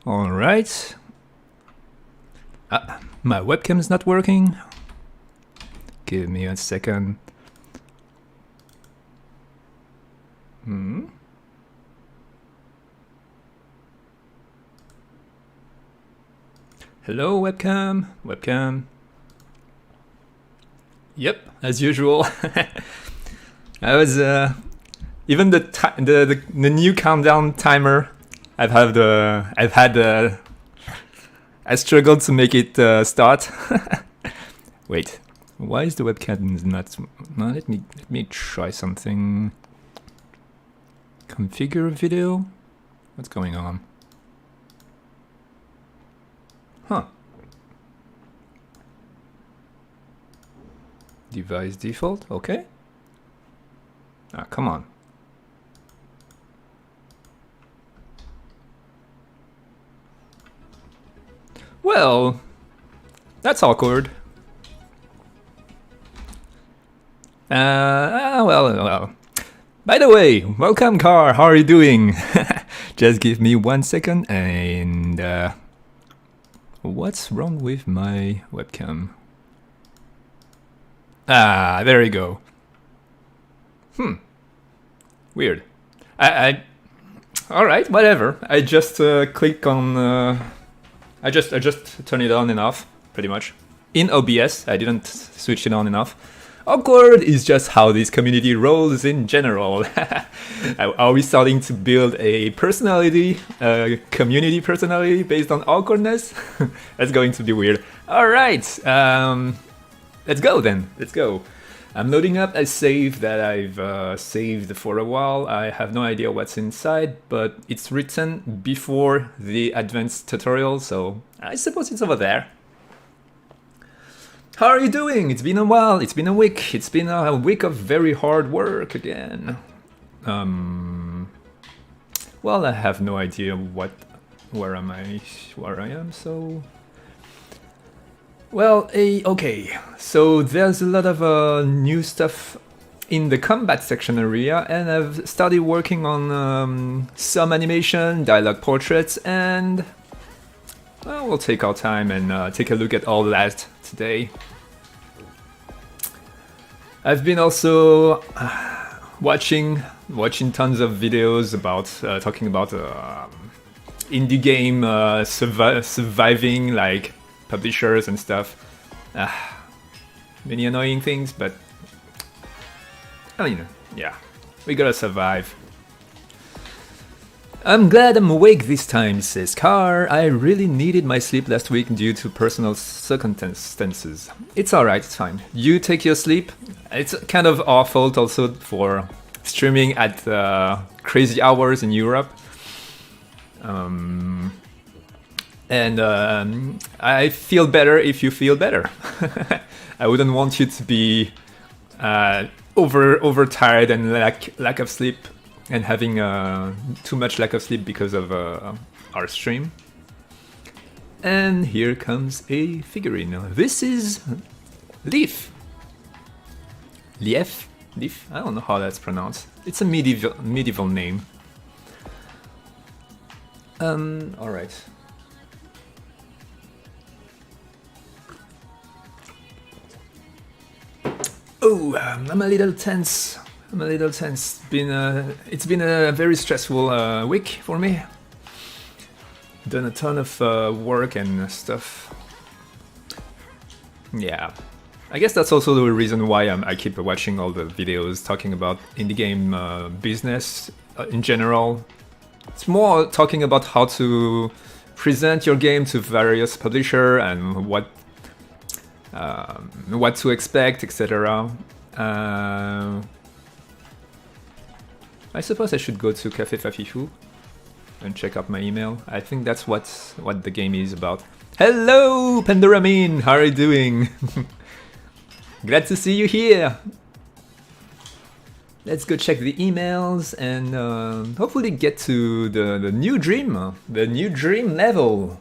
All right. My webcam is not working. Give me a second. Hello, webcam. Webcam. Yep, as usual. I was even the new countdown timer. I struggled to make it start. Wait, why is the webcam not? No, let me try something. Configure video. What's going on? Huh. Device default. Okay. Ah, come on. Well, that's awkward. Well. By the way, welcome, Car. How are you doing? Just give me 1 second and what's wrong with my webcam? Ah, there you go. Weird. I all right, whatever. I just click on. I just turn it on and off, pretty much. In OBS, I didn't switch it on and off. Awkward is just how this community rolls in general. Are we starting to build a personality, a community personality based on awkwardness? That's going to be weird. All right, let's go then. Let's go. I'm loading up a save that I've saved for a while. I have no idea what's inside, but it's written before the advanced tutorial, so I suppose it's over there. How are you doing? It's been a while. It's been a week. It's been a week of very hard work again. Well, I have no idea where I am, so... Well, okay, so there's a lot of new stuff in the combat section area, and I've started working on some animation, dialogue portraits, and well, we'll take our time and take a look at all that today. I've been also watching tons of videos about talking about indie game surviving, like publishers and stuff. Many annoying things, but I mean, yeah, we gotta survive. I'm glad I'm awake this time, says Car. I really needed my sleep last week due to personal circumstances. It's alright, it's fine. You take your sleep. It's kind of our fault also for streaming at crazy hours in Europe. And I feel better if you feel better. I wouldn't want you to be overtired and lack of sleep, and having too much lack of sleep because of our stream. And here comes a figurine. This is Leaf. Leaf? Leaf? I don't know how that's pronounced. It's a medieval name. Alright. Oh, I'm a little tense. It's been a very stressful week for me. Done a ton of work and stuff. Yeah, I guess that's also the reason why I keep watching all the videos talking about indie game business in general. It's more talking about how to present your game to various publishers and what to expect, etc. I suppose I should go to Café Fafifou and check out my email. I think that's what the game is about. Hello, Pandoramin! How are you doing? Glad to see you here! Let's go check the emails and hopefully get to the new dream level.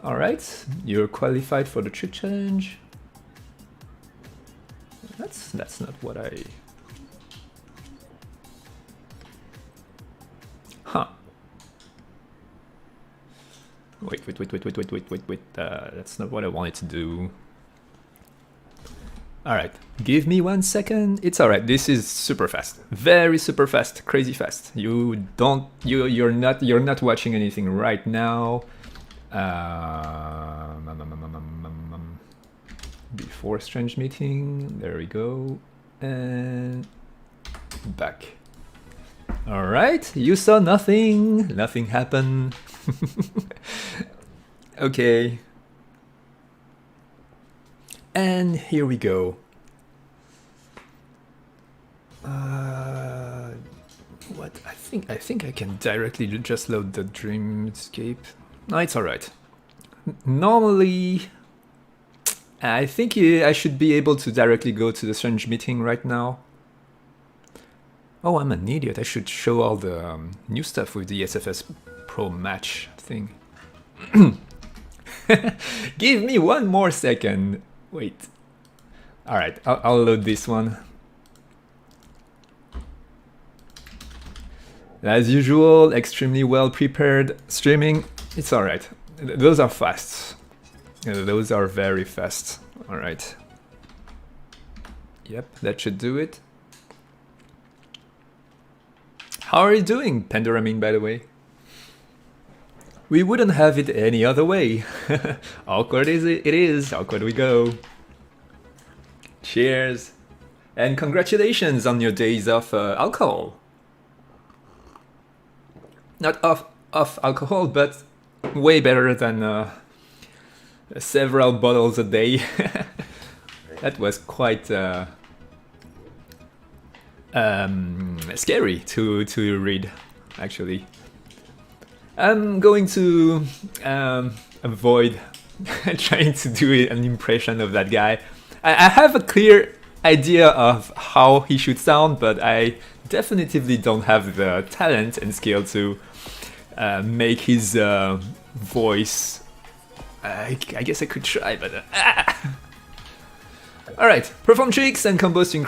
Alright, you're qualified for the trick challenge. That's not what I... Huh. Wait. That's not what I wanted to do. Alright, give me 1 second. It's alright, this is super fast. Very super fast, crazy fast. You're not watching anything right now. Before Strange Meeting, there we go. And back. Alright, you saw nothing. Nothing happened. Okay. And here we go. What? I think I can directly just load the Dreamscape. No, it's alright. Normally, I think I should be able to directly go to the Strange Meeting right now. Oh, I'm an idiot. I should show all the new stuff with the SFS Pro Match thing. Give me 1 more second. Wait. Alright, I'll load this one. As usual, extremely well prepared streaming. It's alright. Those are fast. Those are very fast. Alright. Yep, that should do it. How are you doing, Pandoramine, by the way? We wouldn't have it any other way. Awkward is it? It is. Awkward we go. Cheers. And congratulations on your days of alcohol. Not off alcohol, but way better than several bottles a day. That was quite scary to read, actually. I'm going to avoid trying to do an impression of that guy. I have a clear idea of how he should sound, but I definitively don't have the talent and skill to make his voice. I guess I could try, but Alright, perform tricks and combos to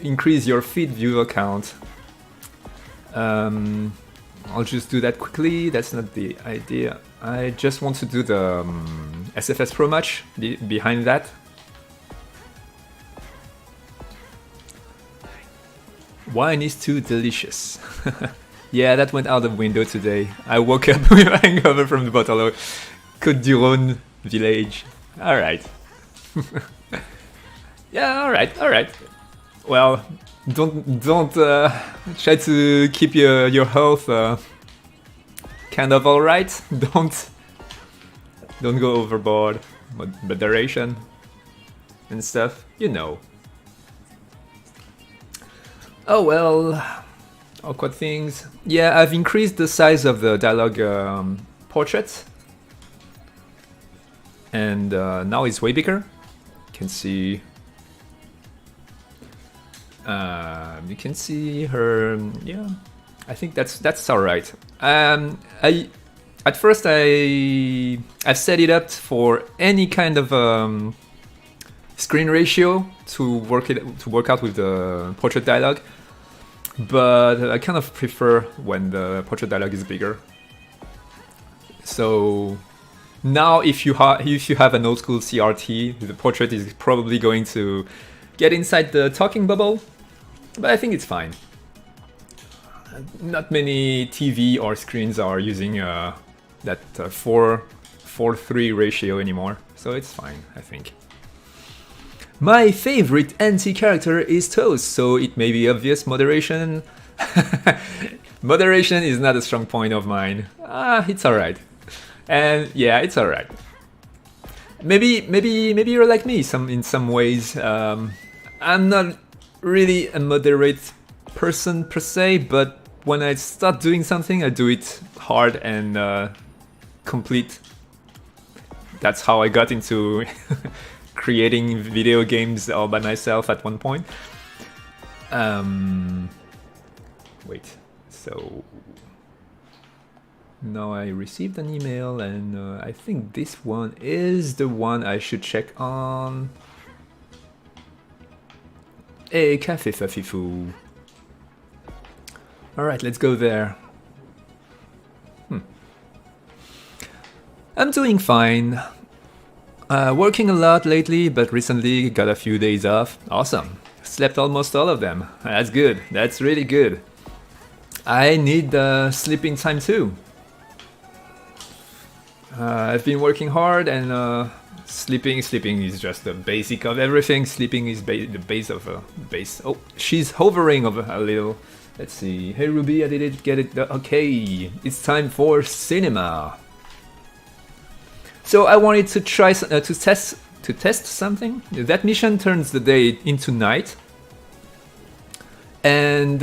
increase your feed viewer count. I'll just do that quickly, that's not the idea. I just want to do the SFS Pro Match behind that. Wine is too delicious. Yeah, that went out the window today. I woke up with a hangover from the bottle of Côte du Rhône village. Alright. Yeah, alright. Well, don't try to keep your health kind of alright. Don't go overboard. Moderation and stuff, you know. Oh well, awkward things. Yeah, I've increased the size of the dialogue portrait, and now it's way bigger. You can see. You can see her. Yeah, I think that's all right. At first I've set it up for any kind of screen ratio to work out with the portrait dialogue, but I kind of prefer when the portrait dialogue is bigger. So now if you have an old school CRT, the portrait is probably going to get inside the talking bubble, but I think it's fine. Not many TV or screens are using that 4:3 ratio anymore, so it's fine, I think. My favorite anti-character is Toast, so it may be obvious moderation. Moderation is not a strong point of mine. It's alright. And yeah, it's alright. Maybe you're like me in some ways. I'm not really a moderate person per se, but when I start doing something, I do it hard and complete. That's how I got into creating video games all by myself at one point. Wait, so now I received an email, and I think this one is the one I should check on. Hey, Café Fafifou. Alright, let's go there. I'm doing fine. Working a lot lately, but recently got a few days off. Awesome. Slept almost all of them. That's good. That's really good. I need sleeping time too. I've been working hard and sleeping is just the basic of everything. Sleeping is the base of a base. Oh, she's hovering over a little. Let's see. Hey Ruby, I didn't get it. Okay, it's time for cinema. So I wanted to try to test something. That mission turns the day into night. And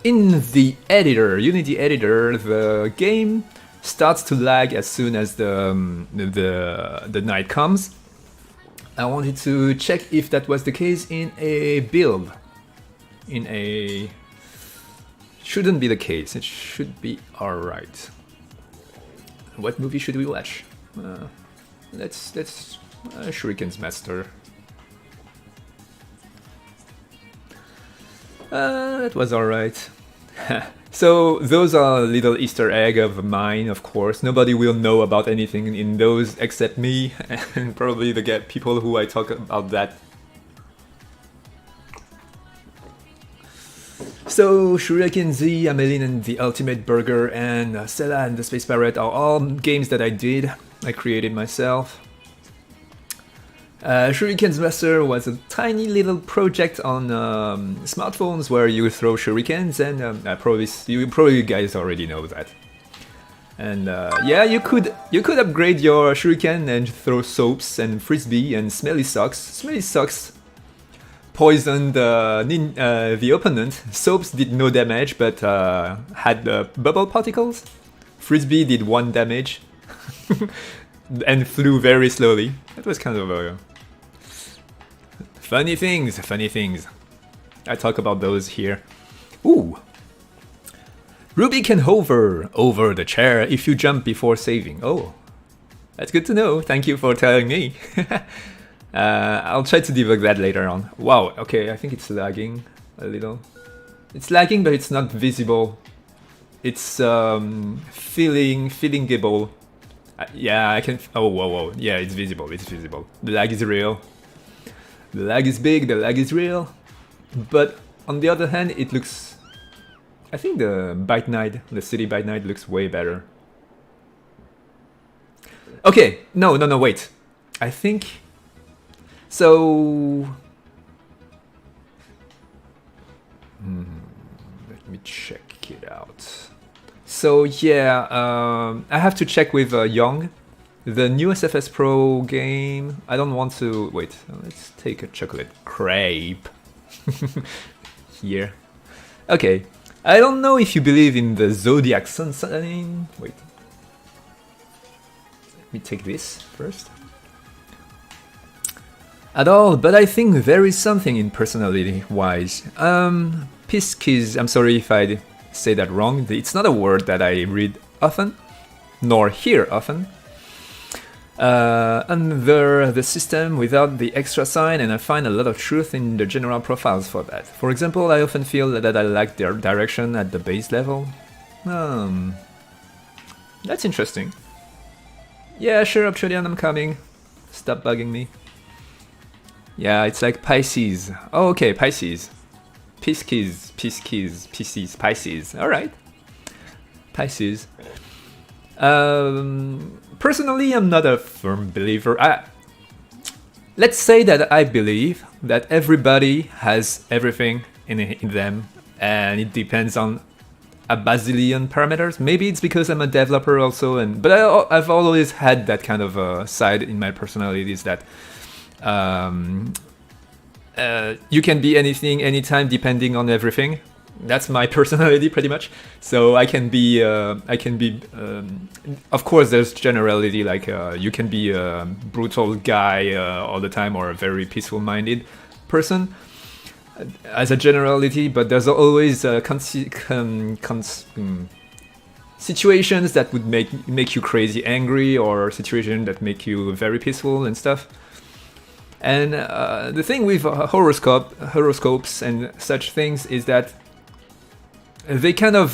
in the editor, Unity editor, the game starts to lag as soon as the night comes. I wanted to check if that was the case in a build. Shouldn't be the case. It should be alright. What movie should we watch? Let's Shuriken's Master. That was alright. So those are a little Easter egg of mine, of course. Nobody will know about anything in those except me and probably the people who I talk about that. So Shuriken Z, Ameline and the Ultimate Burger, and Stella and the Space Pirate are all games that I created myself. Shuriken's Master was a tiny little project on smartphones where you throw shurikens, and you probably guys already know that. And yeah, you could upgrade your shuriken and throw soaps and frisbee and smelly socks. Smelly socks poisoned the opponent. Soaps did no damage, but had bubble particles. Frisbee did 1 damage and flew very slowly. That was kind of a funny things. I talk about those here. Ooh. Ruby can hover over the chair if you jump before saving. Oh, that's good to know. Thank you for telling me. I'll try to debug that later on. Wow, okay, I think it's lagging a little. It's lagging, but it's not visible. It's feelingable. Yeah, I can. Oh, whoa. Yeah, it's visible. The lag is real. The lag is big, the lag is real. But on the other hand, it looks... I think the Byte Night, the City Byte Night looks way better. Okay, no, wait. I think... So... let me check it out. So yeah, I have to check with Young. The new SFS Pro game, I don't want to... Wait, let's take a chocolate crepe. Here. Okay. I don't know if you believe in the zodiac sign. Wait. Let me take this first. At all, but I think there is something in personality-wise. Piskies, I'm sorry if I say that wrong. It's not a word that I read often, nor hear often. Under the system without the extra sign, and I find a lot of truth in the general profiles for that. For example, I often feel that I lack their direction at the base level. That's interesting. Yeah, sure, Obsidian, I'm coming. Stop bugging me. Yeah, it's like Pisces. Oh, okay, Pisces. Pisces. Alright. Pisces. Personally, I'm not a firm believer. Let's say that I believe that everybody has everything in them, and it depends on a bazillion parameters. Maybe it's because I'm a developer also, but I've always had that kind of side in my personality, is that you can be anything, anytime, depending on everything. That's my personality, pretty much. So I can be, of course, there's generality, like you can be a brutal guy all the time, or a very peaceful-minded person, as a generality. But there's always situations that would make you crazy angry, or situations that make you very peaceful and stuff. And the thing with horoscopes and such things is that they kind of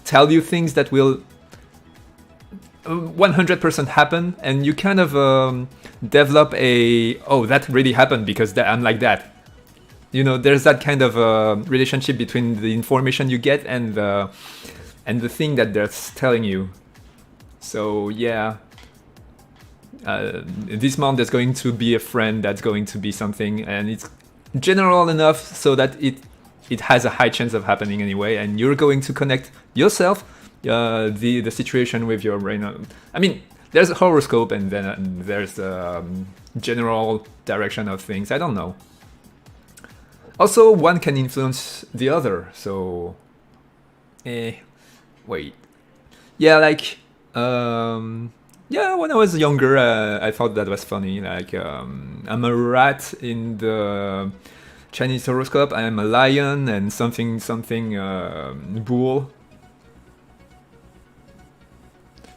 tell you things that will 100% happen, and you kind of develop a, oh, that really happened because I'm like that. You know, there's that kind of relationship between the information you get and the thing that they're telling you. So yeah, this month there's going to be a friend that's going to be something, and it's general enough so that it has a high chance of happening anyway, and you're going to connect yourself the situation with your brain. I mean, there's a horoscope, and then there's general direction of things. I don't know. Also, one can influence the other, so... wait. Yeah, like... yeah, when I was younger, I thought that was funny. Like, I'm a rat in the Chinese horoscope, I'm a lion, and something bull.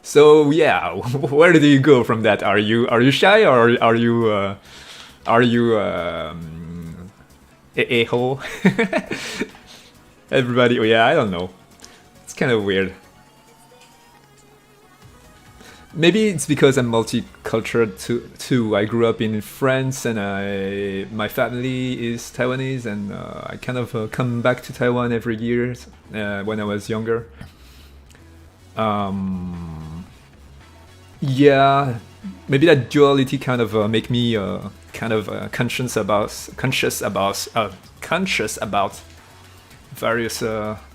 So yeah, where do you go from that? Are you shy, or are you a-hole? Everybody, oh yeah, I don't know. It's kind of weird. Maybe it's because I'm multicultural too. I grew up in France, and my family is Taiwanese, and I kind of come back to Taiwan every year when I was younger. Yeah, maybe that duality kind of make me kind of conscious about various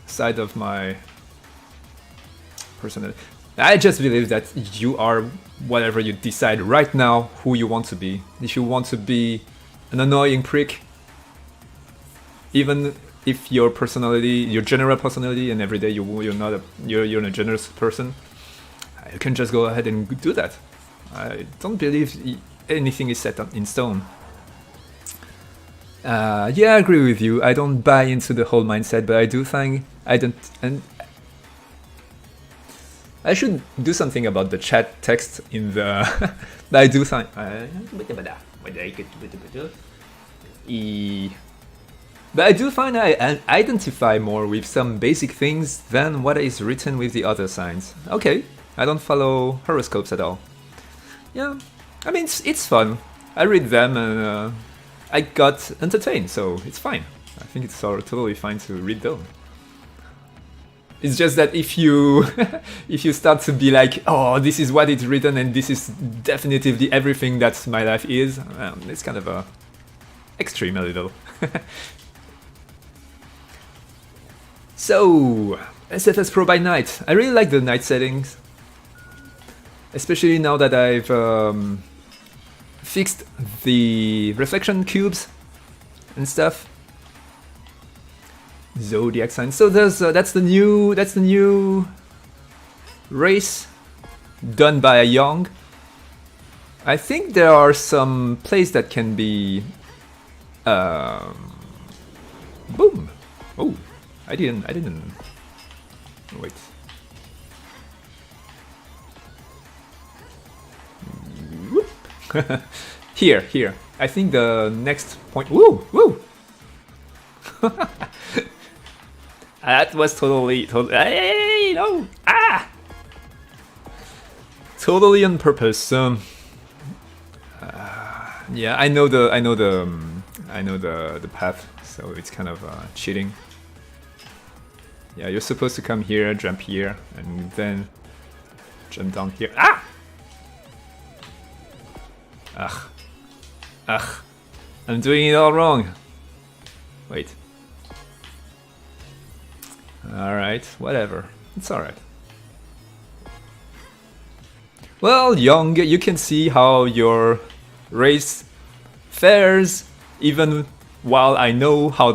side of my personality. I just believe that you are whatever you decide right now who you want to be. If you want to be an annoying prick, even if your personality, your general personality, and every day you're a generous person, you can just go ahead and do that. I don't believe anything is set in stone. Yeah, I agree with you. I don't buy into the whole mindset, but I do think and I should do something about the chat text in the. But I do think. But I do find I identify more with some basic things than what is written with the other signs. Okay, I don't follow horoscopes at all. Yeah, I mean it's fun. I read them and I got entertained, so it's fine. I think it's totally fine to read them. It's just that if you if you start to be like, oh, this is what it's written and this is definitively everything that my life is, it's kind of extreme a little. So, SFS Pro by night. I really like the night settings, especially now that I've fixed the reflection cubes and stuff. Zodiac sign. So there's that's the new race done by Young. I think there are some plays that can be boom. Oh, I didn't wait. Here. I think the next point. Woo. That was totally. Hey, no! Totally on purpose. Yeah, I know the path, so it's kind of cheating. Yeah, you're supposed to come here, jump here, and then jump down here. Ugh! I'm doing it all wrong. Wait. Alright, whatever. It's alright. Well, Young, you can see how your race fares, even while I know how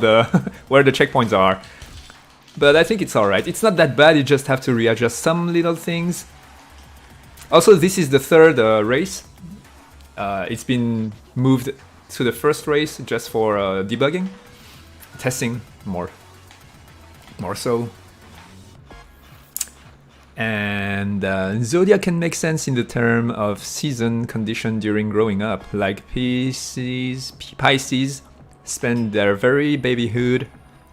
where the checkpoints are. But I think it's alright. It's not that bad, you just have to readjust some little things. Also, this is the third race. It's been moved to the first race just for debugging. Testing more so. And Zodiac can make sense in the term of season condition during growing up. Like Pisces spend their very babyhood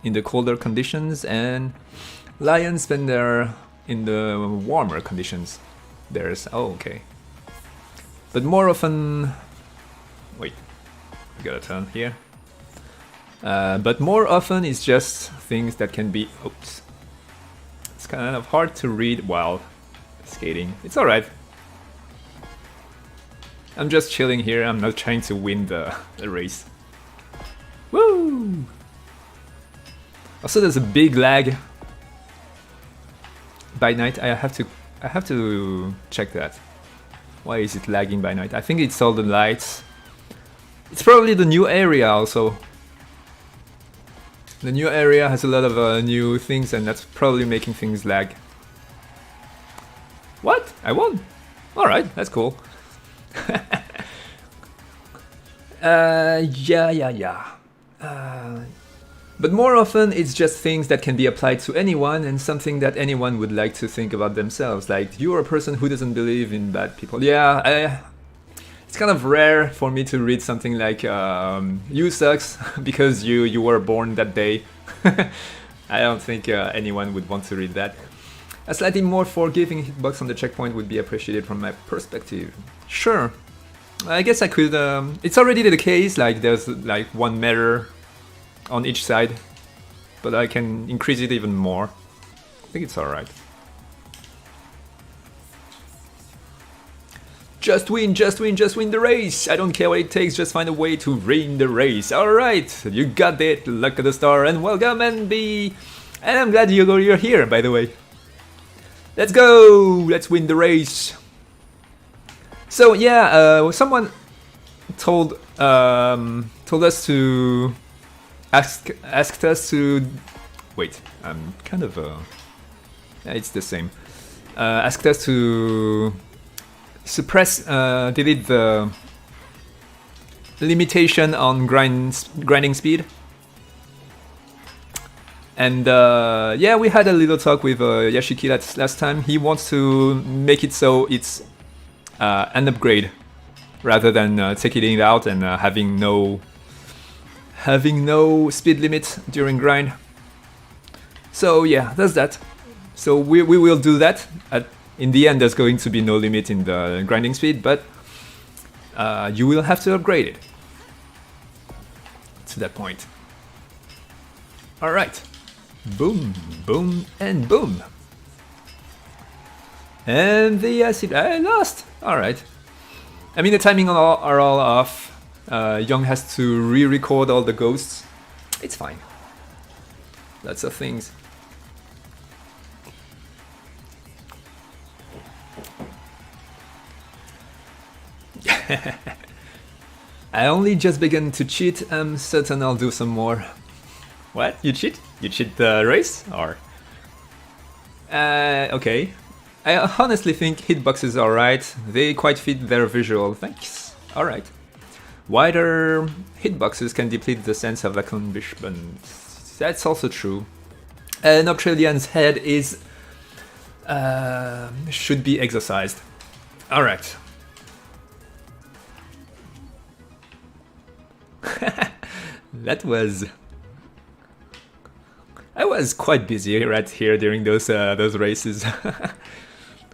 in the colder conditions, and Lions spend their in the warmer conditions. there's... Oh, okay. But more often... Wait, I gotta turn here. But more often it's just things that can be... Oops. It's kind of hard to read while skating. It's alright. I'm just chilling here, I'm not trying to win the race. Woo! Also there's a big lag by night. I have to check that. Why is it lagging by night? I think it's all the lights. It's probably the new area also. The new area has a lot of new things and that's probably making things lag. What? I won! Alright, that's cool. Yeah. But more often it's just things that can be applied to anyone and something that anyone would like to think about themselves. Like, you're a person who doesn't believe in bad people. Yeah, it's kind of rare for me to read something like you sucks because you were born that day. I don't think anyone would want to read that. A slightly more forgiving hitbox on the checkpoint would be appreciated from my perspective. Sure. I guess I could... it's already the case, like there's like 1 meter on each side, but I can increase it even more. I think it's alright. Just win the race! I don't care what it takes, just find a way to win the race. Alright, you got it, luck of the star, and welcome NB! And I'm glad you're here, by the way. Let's go! Let's win the race! So yeah, someone told us to... asked us to... Wait, I'm kind of... it's the same. Asked us to... suppress, delete the limitation on grinding speed. And yeah, we had a little talk with Yashiki last time. He wants to make it so it's an upgrade rather than taking it out and having no speed limit during grind. So yeah, that's that. So we will do that. In the end, there's going to be no limit in the grinding speed, but you will have to upgrade it to that point. Alright. Boom, boom, and boom. And the acid... I lost! Alright. I mean, the timing are all off. Young has to re-record all the ghosts. It's fine. Lots of things. I only just began to cheat. I'm certain I'll do some more. What? You cheat? You cheat the race? Or... okay. I honestly think hitboxes are right. They quite fit their visual. Thanks. Alright. Wider hitboxes can deplete the sense of accomplishment. That's also true. An Australian's head is... should be exercised. Alright. That was... I was quite busy right here during those races.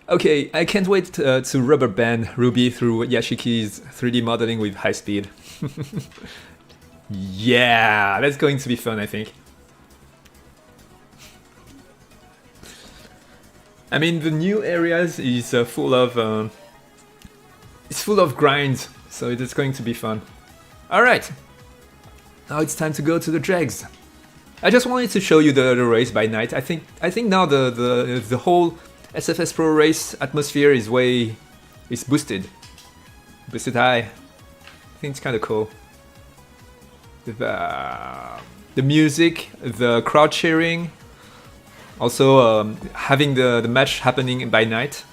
Okay, I can't wait to rubber band Ruby through Yashiki's 3D modeling with high speed. Yeah, that's going to be fun, I think. I mean, the new areas is full of grinds, so it's going to be fun. All right, now it's time to go to the dregs. I just wanted to show you the race by night. I think now the whole SFS Pro race atmosphere is boosted high. I think it's kind of cool. The music, the crowd cheering, also having the match happening by night,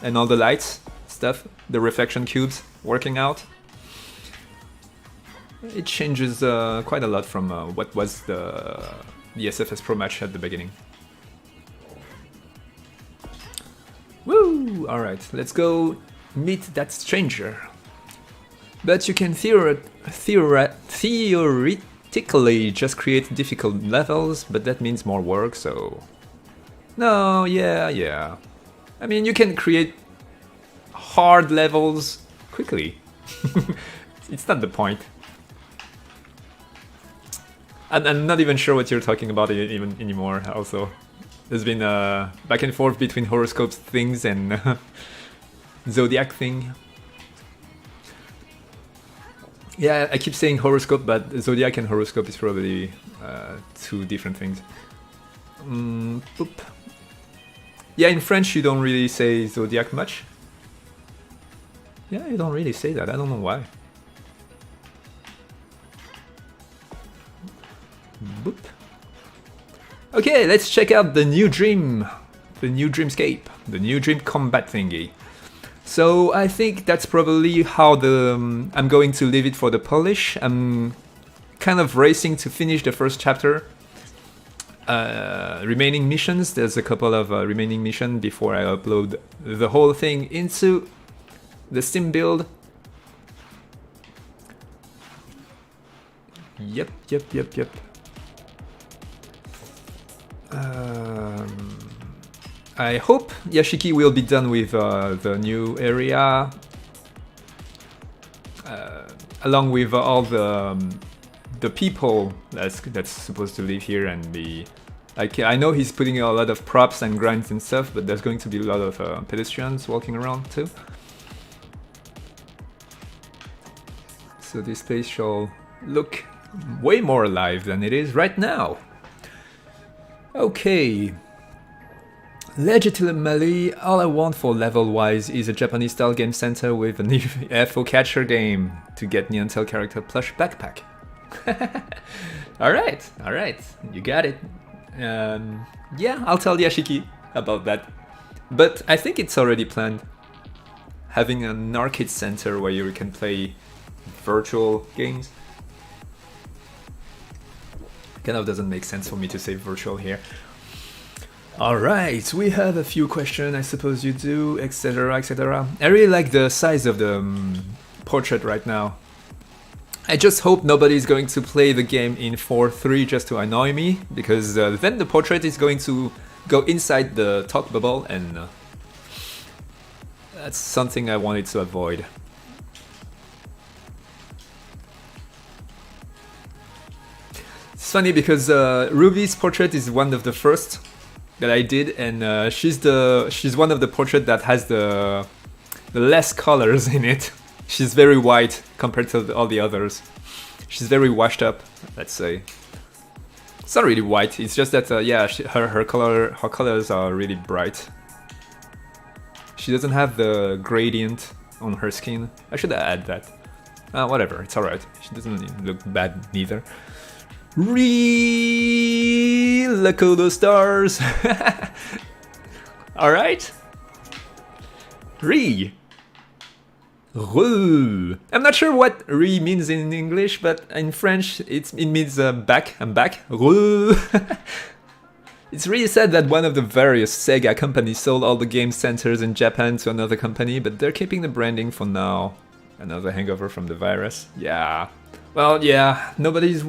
and all the lights stuff, the reflection cubes working out. It changes quite a lot from what was the SFS Pro match at the beginning. Woo! Alright, let's go meet that stranger. But you can theoretically just create difficult levels, but that means more work, so... No, yeah. I mean, you can create hard levels quickly. It's not the point. And I'm not even sure what you're talking about even anymore. Also, there's been back and forth between horoscope things and zodiac thing. Yeah, I keep saying horoscope, but zodiac and horoscope is probably two different things. Boop. Yeah, in French you don't really say zodiac much. Yeah, you don't really say that. I don't know why. Boop. Okay, let's check out the new dream. The new dreamscape. The new dream combat thingy. So I think that's probably how I'm going to leave it for the polish. I'm kind of racing to finish the first chapter. Remaining missions, there's a couple of remaining missions before I upload the whole thing into the Steam build. Yep. I hope Yashiki will be done with the new area, along with all the people that's supposed to live here and be. Like, I know he's putting a lot of props and grinds and stuff, but there's going to be a lot of pedestrians walking around too. So this place shall look way more alive than it is right now. Okay. Legitimately, all I want for level-wise is a Japanese-style game center with a new FO catcher game to get Neantel character plush backpack. Alright, you got it. Yeah, I'll tell Yashiki about that. But I think it's already planned. Having an arcade center where you can play virtual games. Kind of doesn't make sense for me to say virtual here. Alright, we have a few questions, I suppose you do, etc, etc. I really like the size of the portrait right now. I just hope nobody's going to play the game in 4:3 just to annoy me, because then the portrait is going to go inside the talk bubble, and that's something I wanted to avoid. It's funny because Ruby's portrait is one of the first that I did, and she's one of the portraits that has the less colors in it. She's very white compared to all the others. She's very washed up, let's say. It's not really white. It's just that yeah, her colors are really bright. She doesn't have the gradient on her skin. I should add that. Whatever, it's alright. She doesn't look bad neither. Lakodo stars. Alright. I'm not sure what "re" means in English, but in French it means back. I'm back. It's really sad that one of the various Sega companies sold all the game centers in Japan to another company, but they're keeping the branding for now. Another hangover from the virus. Yeah. Well, yeah, nobody's...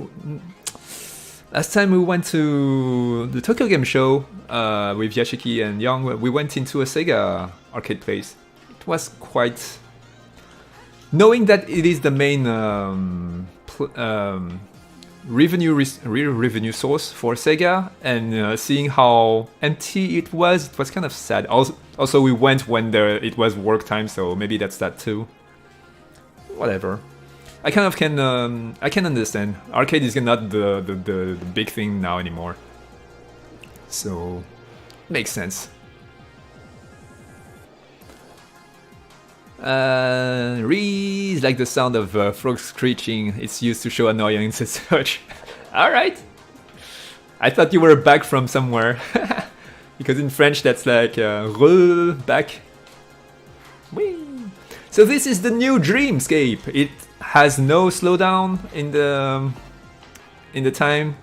Last time we went to the Tokyo Game Show with Yashiki and Young, we went into a Sega arcade place. It was quite... Knowing that it is the main revenue source for Sega, and seeing how empty it was kind of sad. Also we went when it was work time, so maybe that's that too. Whatever. I kind of can I can understand. Arcade is not the big thing now anymore, so makes sense. Rees like the sound of frogs screeching. It's used to show annoyance and such. Alright. I thought you were back from somewhere. Because in French that's like back. Whee. So this is the new Dreamscape. It has no slowdown in the time.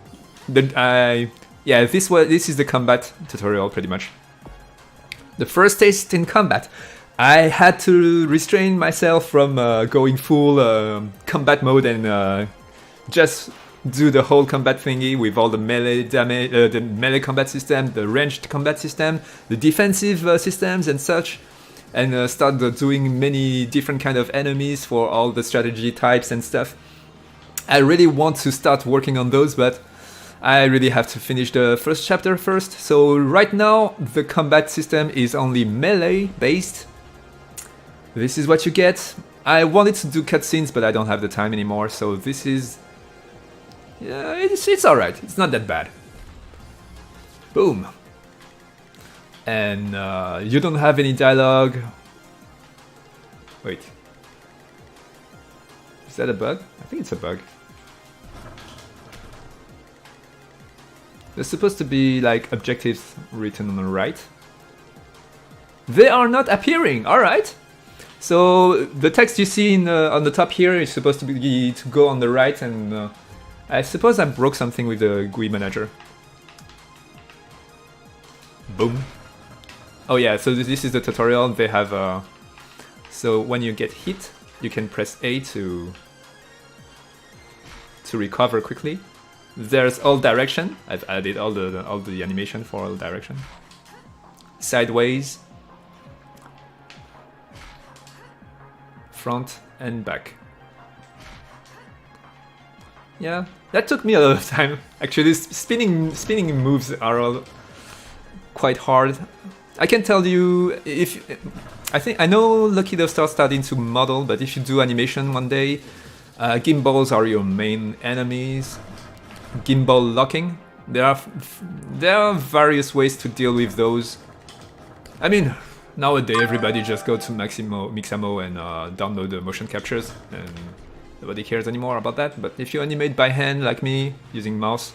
Yeah, this is the combat tutorial pretty much. The first taste in combat. I had to restrain myself from going full combat mode and just do the whole combat thingy with all the melee damage, the melee combat system, the ranged combat system, the defensive systems and such. and start doing many different kind of enemies for all the strategy types and stuff. I really want to start working on those, but I really have to finish the first chapter first. So right now the combat system is only melee based. This is what you get. I wanted to do cutscenes, but I don't have the time anymore, so this is... yeah, it's alright, it's not that bad. Boom. And you don't have any dialogue. Wait. Is that a bug? I think it's a bug. There's supposed to be like objectives written on the right. They are not appearing, alright. So the text you see on the top here is supposed to go on the right, and I suppose I broke something with the GUI manager. Boom. Oh yeah, so this is the tutorial. They have so when you get hit, you can press A to recover quickly. There's all direction. I've added all the animation for all direction. Sideways, front and back. Yeah, that took me a lot of time. Actually, spinning moves are all quite hard. I can tell you if I know Lucky Dove starting to model, but if you do animation one day, gimbals are your main enemies. Gimbal locking. There are various ways to deal with those. I mean, nowadays everybody just go to Mixamo and download the motion captures, and nobody cares anymore about that. But if you animate by hand like me using mouse,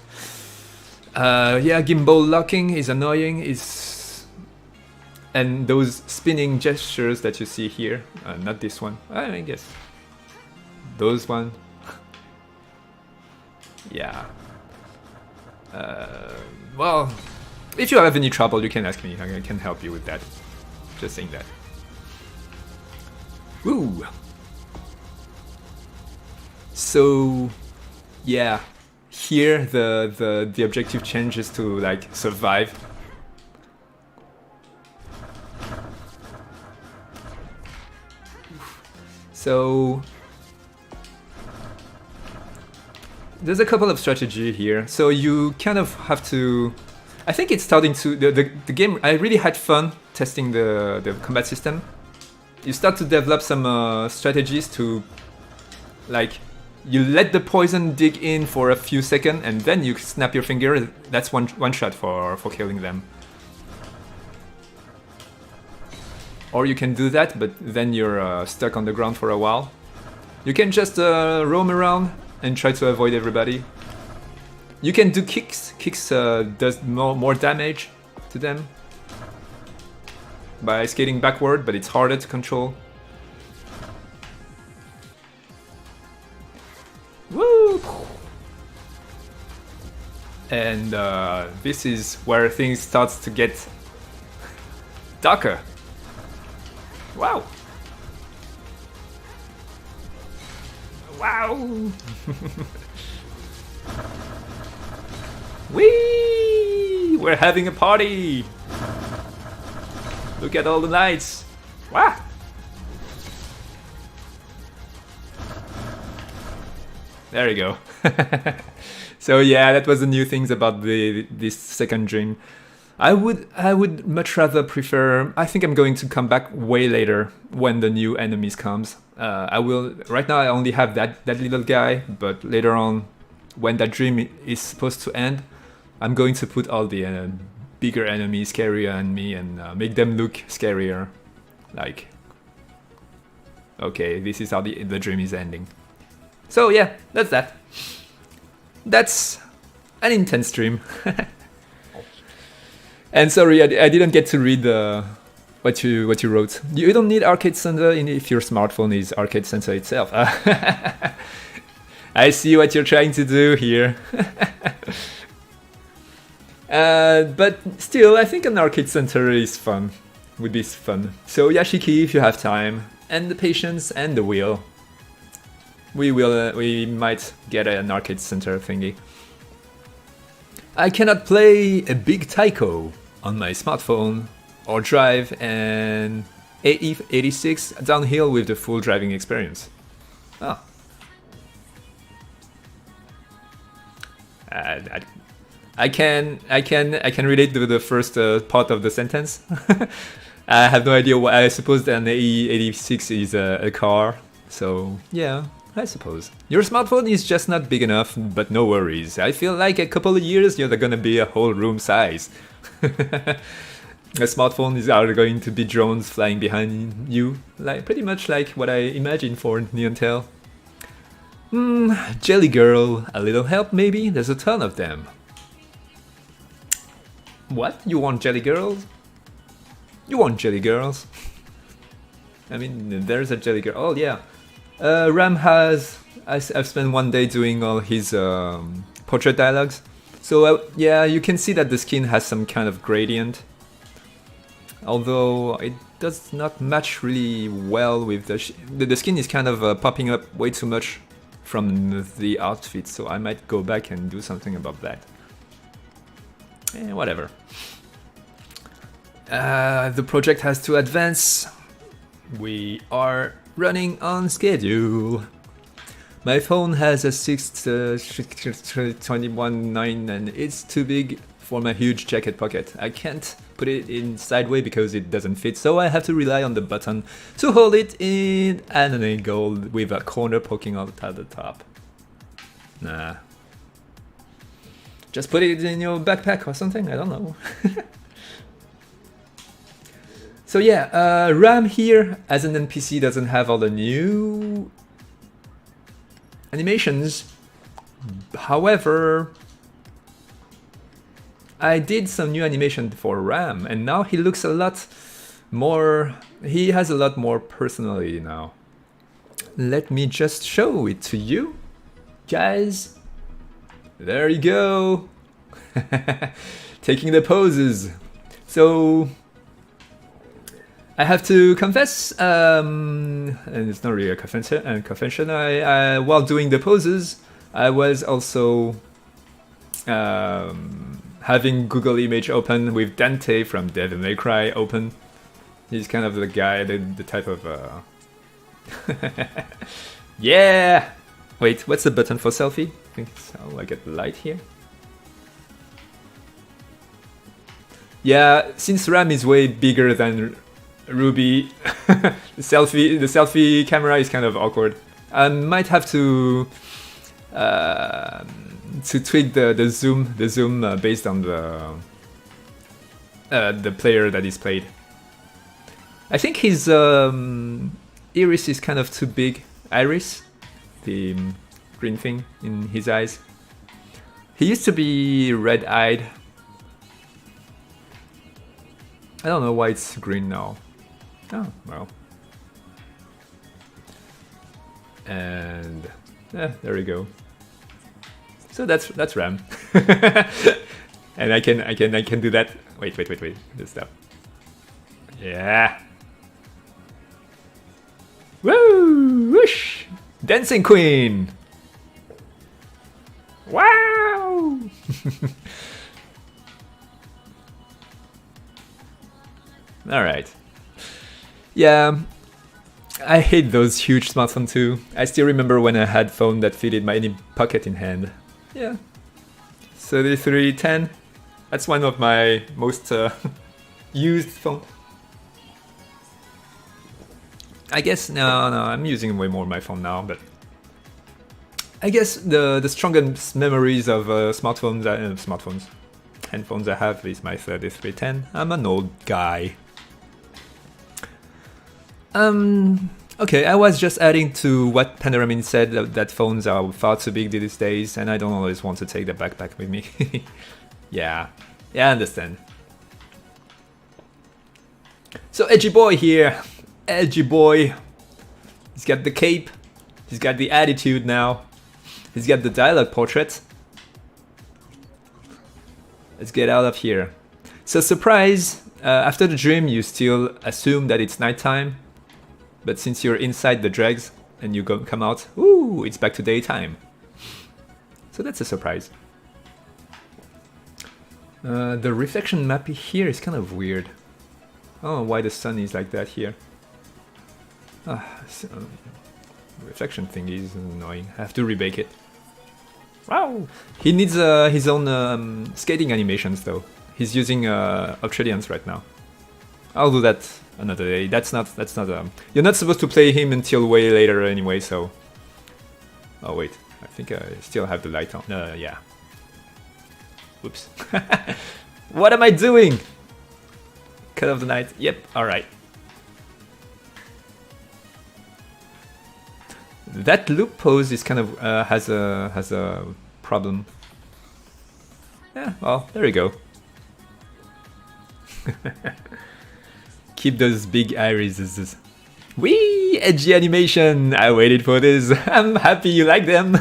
yeah, gimbal locking is annoying. And those spinning gestures that you see here, not this one, I guess those one. Yeah. Well, if you have any trouble, you can ask me. I can help you with that. Just saying that. Woo! So, yeah, here the objective changes to like survive. So there's a couple of strategy here. So you kind of have to... I think it's starting to... The game... I really had fun testing the combat system. You start to develop some strategies to... like, you let the poison dig in for a few seconds and then you snap your finger. That's one shot for killing them. Or you can do that, but then you're stuck on the ground for a while. You can just roam around and try to avoid everybody. You can do kicks. Kicks does more damage to them by skating backward, but it's harder to control. Woo! And this is where things starts to get darker. Wow! Wow! Whee! We're having a party! Look at all the lights! Wow! There you go. So yeah, that was the new things about this second dream. I would much rather prefer... I think I'm going to come back way later when the new enemies comes. I will... Right now I only have that little guy, but later on, when that dream is supposed to end, I'm going to put all the bigger enemies scarier than me and make them look scarier. Like, okay, this is how the dream is ending. So yeah, that's that. That's an intense dream. And sorry, I didn't get to read what you wrote. You don't need Arcade Center if your smartphone is Arcade Center itself. I see what you're trying to do here. But still, I think an Arcade Center is fun. Would be fun. So Yashiki, if you have time, and the patience and the will, we might get an Arcade Center thingy. I cannot play a big Taiko on my smartphone or drive an AE86 downhill with the full driving experience. Oh. I can relate to the first part of the sentence. I have no idea why. I suppose an AE86 is a car, so yeah, I suppose. Your smartphone is just not big enough, but no worries. I feel like a couple of years you're gonna be a whole room size. A smartphone are going to be drones flying behind you, like pretty much like what I imagined for Neon Tail. Jelly Girl, a little help maybe? There's a ton of them. What? You want Jelly Girls? You want Jelly Girls? I mean, there's a Jelly Girl. Oh yeah. Ram has... I've spent one day doing all his portrait dialogues. So yeah, you can see that the skin has some kind of gradient. Although it does not match really well with the skin is kind of popping up way too much from the outfit, so I might go back and do something about that. Whatever. The project has to advance. We are running on schedule. My phone has a 621.9 and it's too big for my huge jacket pocket. I can't put it in sideways because it doesn't fit, so I have to rely on the button to hold it in at an angle with a corner poking out at the top. Nah. Just put it in your backpack or something, I don't know. So yeah, Ram here as an NPC doesn't have all the new animations. However, I did some new animation for Ram and now he looks a lot more, he has a lot more personality now. Let me just show it to you guys. There you go. Taking the poses. So I have to confess, and it's not really a confession, while doing the poses, I was also having Google Image open with Dante from Devil May Cry open. He's kind of the guy, the type of... Yeah! Wait, what's the button for selfie? I think it's how I get the light here. Yeah, since Ram is way bigger than Ruby, the selfie camera is kind of awkward. I might have to tweak the zoom based on the player that is played. I think his iris is kind of too big. Iris, the green thing in his eyes. He used to be red-eyed. I don't know why it's green now. Oh, well. And there we go. So that's Ram. And I can do that. Wait. This stuff. Yeah. Woo! Whoosh! Dancing Queen! Wow! Alright. Yeah, I hate those huge smartphones too. I still remember when I had phone that fitted my any pocket in hand. Yeah. 3310. That's one of my most used phones. I guess no, I'm using way more my phone now, but I guess the strongest memories of handphones I have is my 3310. I'm an old guy. Okay, I was just adding to what Panoramin said that phones are far too big these days, and I don't always want to take the backpack with me. Yeah, I understand. So Edgy Boy here. Edgy Boy. He's got the cape. He's got the attitude now. He's got the dialogue portrait. Let's get out of here. So surprise, after the dream you still assume that it's nighttime. But since you're inside the dregs and you come out, ooh, it's back to daytime. So that's a surprise. The reflection map here is kind of weird. I don't know why the sun is like that here. Reflection thing is annoying. I have to rebake it. Wow! He needs his own skating animations though. He's using Obsidians right now. I'll do that another day. That's not. You're not supposed to play him until way later anyway. So. Oh wait, I think I still have the light on. Yeah. Whoops. What am I doing? Cut off the night. Yep. All right. That loop pose is kind of has a problem. Yeah. Well, there we go. Keep those big irises. Wee! Edgy animation! I waited for this. I'm happy you like them.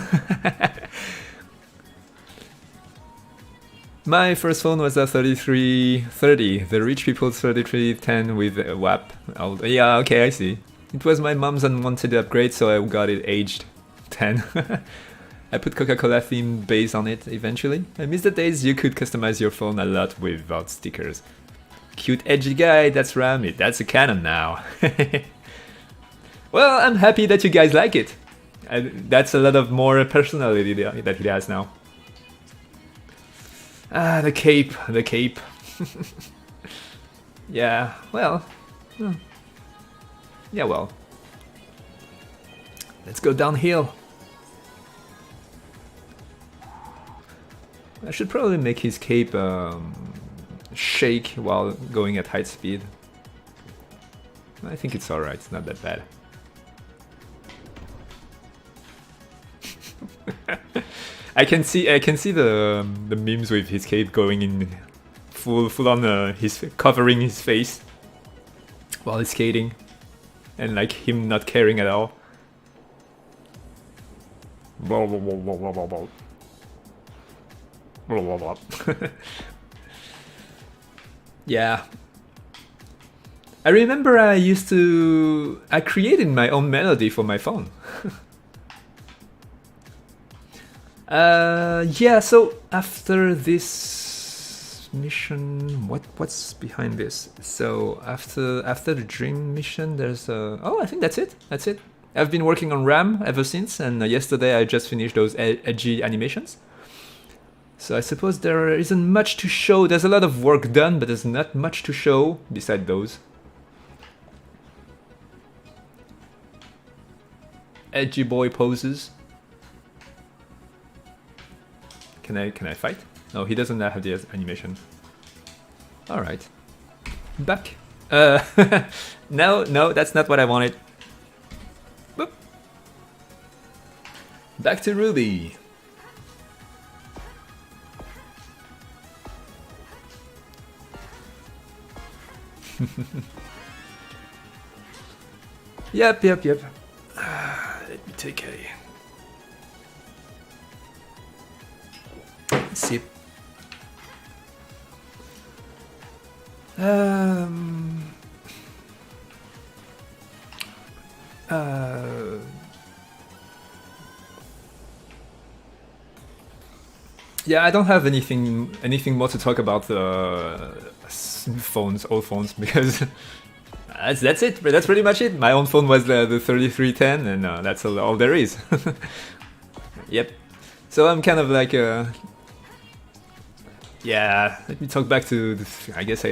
My first phone was a 3330, the rich people's 3310 with a WAP. Yeah, okay, I see. It was my mom's unwanted upgrade, so I got it aged 10. I put Coca-Cola theme base on it eventually. I miss the days you could customize your phone a lot without stickers. Cute edgy guy, that's Rami, that's a Canon now. Well, I'm happy that you guys like it. That's a lot of more personality that he has now. Ah, the cape. Yeah, well. Yeah, well. Let's go downhill. I should probably make his cape shake while going at high speed. I think it's alright, it's not that bad. I can see the memes with his cape going in full on his covering his face while he's skating, and like him not caring at all. Yeah. I remember I created my own melody for my phone. Yeah, so after this mission, what's behind this? So after the dream mission, there's oh, I think that's it. I've been working on RAM ever since, and yesterday I just finished those edgy animations. So I suppose there isn't much to show. There's a lot of work done, but there's not much to show beside those. Edgy boy poses. Can I fight? No, he doesn't have the animation. All right, back. No, that's not what I wanted. Boop. Back to Ruby. Yep. Let me take a sip. Yeah, I don't have anything more to talk about the old phones, because that's it. That's pretty much it. My own phone was the 3310, and that's all there is. Yep. So I'm kind of like yeah. Let me talk back to this. I guess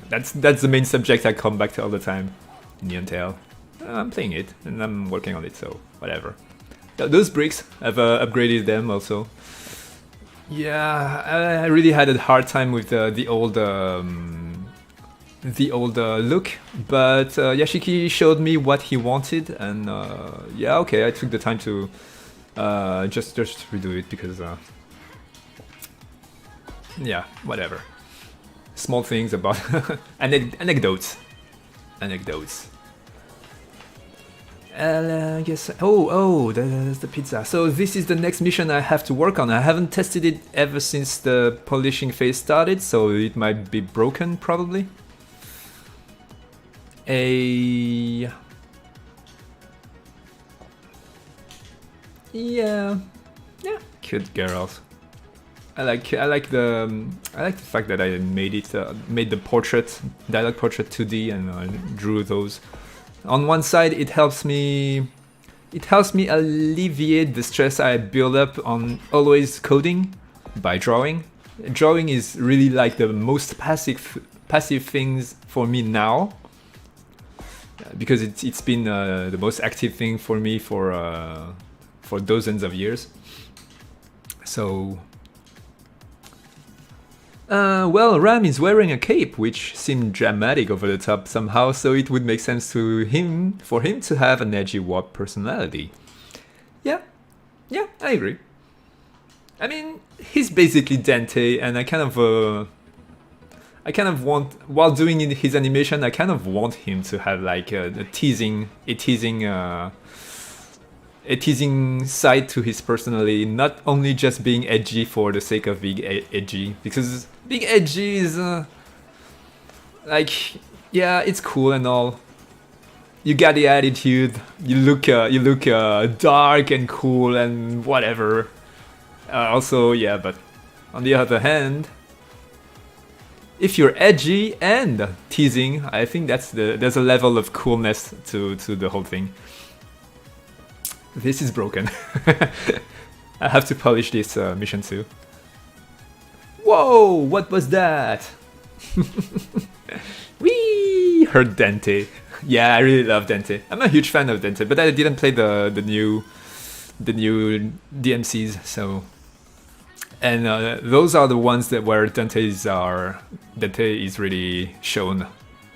that's the main subject I come back to all the time. Neon Tail. I'm playing it and I'm working on it, so whatever. Those bricks, I've upgraded them also. Yeah, I really had a hard time with the old look, but Yashiki showed me what he wanted, and yeah, okay, I took the time to just redo it because yeah, whatever. Small things about anecdotes. I guess. Oh, that's the pizza. So this is the next mission I have to work on. I haven't tested it ever since the polishing phase started, so it might be broken probably. Yeah, cute girls. I like the fact that I made the dialogue portrait 2D and drew those On one side, it helps me alleviate the stress I build up on always coding by drawing. Drawing is really like the most passive things for me now, because it's been the most active thing for me for dozens of years. So, well, Ram is wearing a cape, which seemed dramatic over the top somehow, so it would make sense for him to have an edgy warp personality. Yeah, I agree. I mean, he's basically Dante, and I kind of want, while doing his animation, I kind of want him to have like a teasing side to his personality, not only just being edgy for the sake of being edgy, because being edgy is like, yeah, it's cool and all. You got the attitude. You look dark and cool and whatever. Also, yeah, but on the other hand, if you're edgy and teasing, I think there's a level of coolness to the whole thing. This is broken. I have to polish this mission too. Whoa, what was that? Whee! Heard Dante. Yeah, I really love Dante. I'm a huge fan of Dante, but I didn't play the new DMCs, so. And those are the ones where Dante is really shown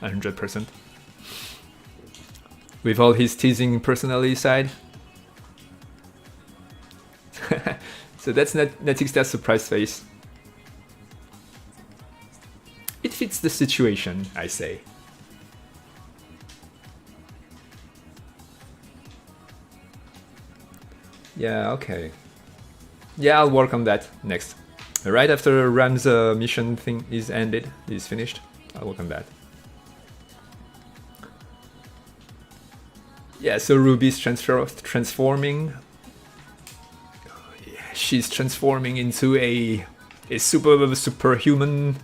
100%. With all his teasing personality side. So that's Netixta's surprise face. It fits the situation, I say. Yeah, okay. Yeah, I'll work on that next. Right after Ram's mission thing is finished, I'll work on that. Yeah, so Ruby's transforming. She's transforming into a superhuman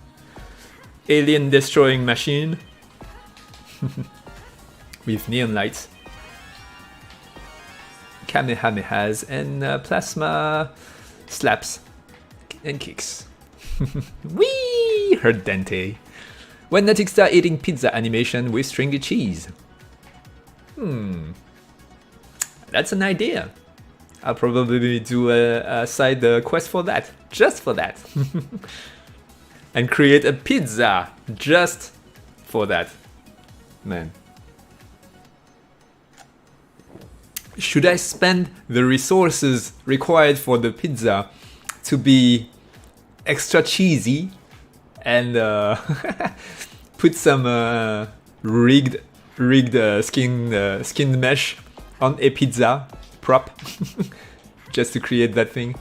alien destroying machine with neon lights, kamehamehas, and plasma slaps and kicks. Whee! Heard Dante. When Netixta eating pizza animation with stringy cheese. That's an idea. I'll probably do a side quest for that, just for that. And create a pizza just for that. Man. Should I spend the resources required for the pizza to be extra cheesy and put some rigged skin mesh on a pizza prop just to create that thing?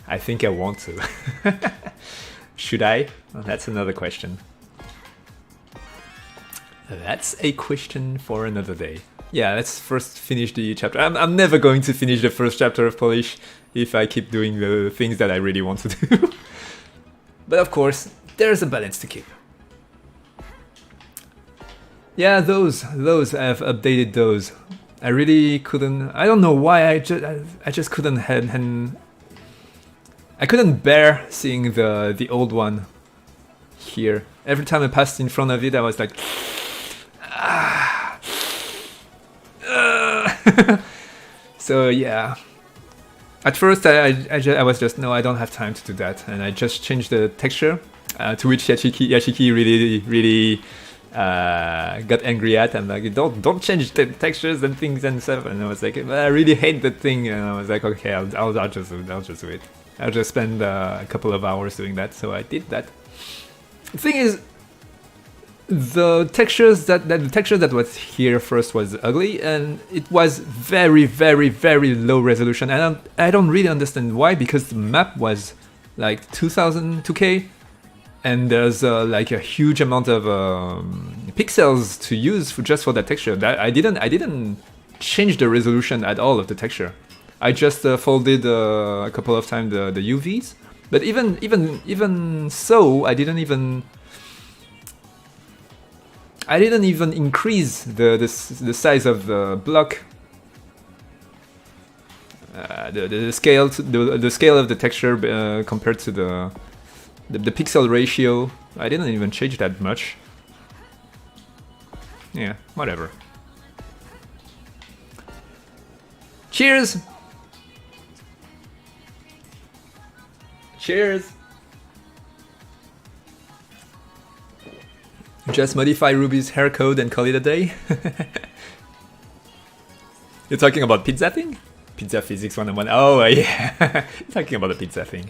I think I want to. Should I? Well, that's another question. That's a question for another day. Yeah, let's first finish the chapter. I'm never going to finish the first chapter of Polish if I keep doing the things that I really want to do. But of course, there's a balance to keep. Yeah, those I've updated those. I really couldn't. I don't know why. I just couldn't. I couldn't bear seeing the old one here. Every time I passed in front of it, I was like, So yeah. At first, I was just, no, I don't have time to do that, and I just changed the texture. To which Yashiki really got angry at. I'm like, don't change the textures and things and stuff. And I was like, I really hate that thing. And I was like, okay, I'll just do it. I'll just spend a couple of hours doing that. So I did that. The thing is, the texture that was here first was ugly, and it was very, very, very low resolution. And I don't really understand why, because the map was like 2K. And there's like a huge amount of pixels to use just for that texture. That I didn't change the resolution at all of the texture. I just folded a couple of times the UVs. But even so, I I didn't even increase the size of the block. The scale the scale of the texture compared to the pixel ratio. I didn't even change that much. Yeah, whatever. Cheers! Cheers! Just modify Ruby's hair code and call it a day? You're talking about pizza thing? Pizza physics 101. Oh, yeah. Talking about the pizza thing.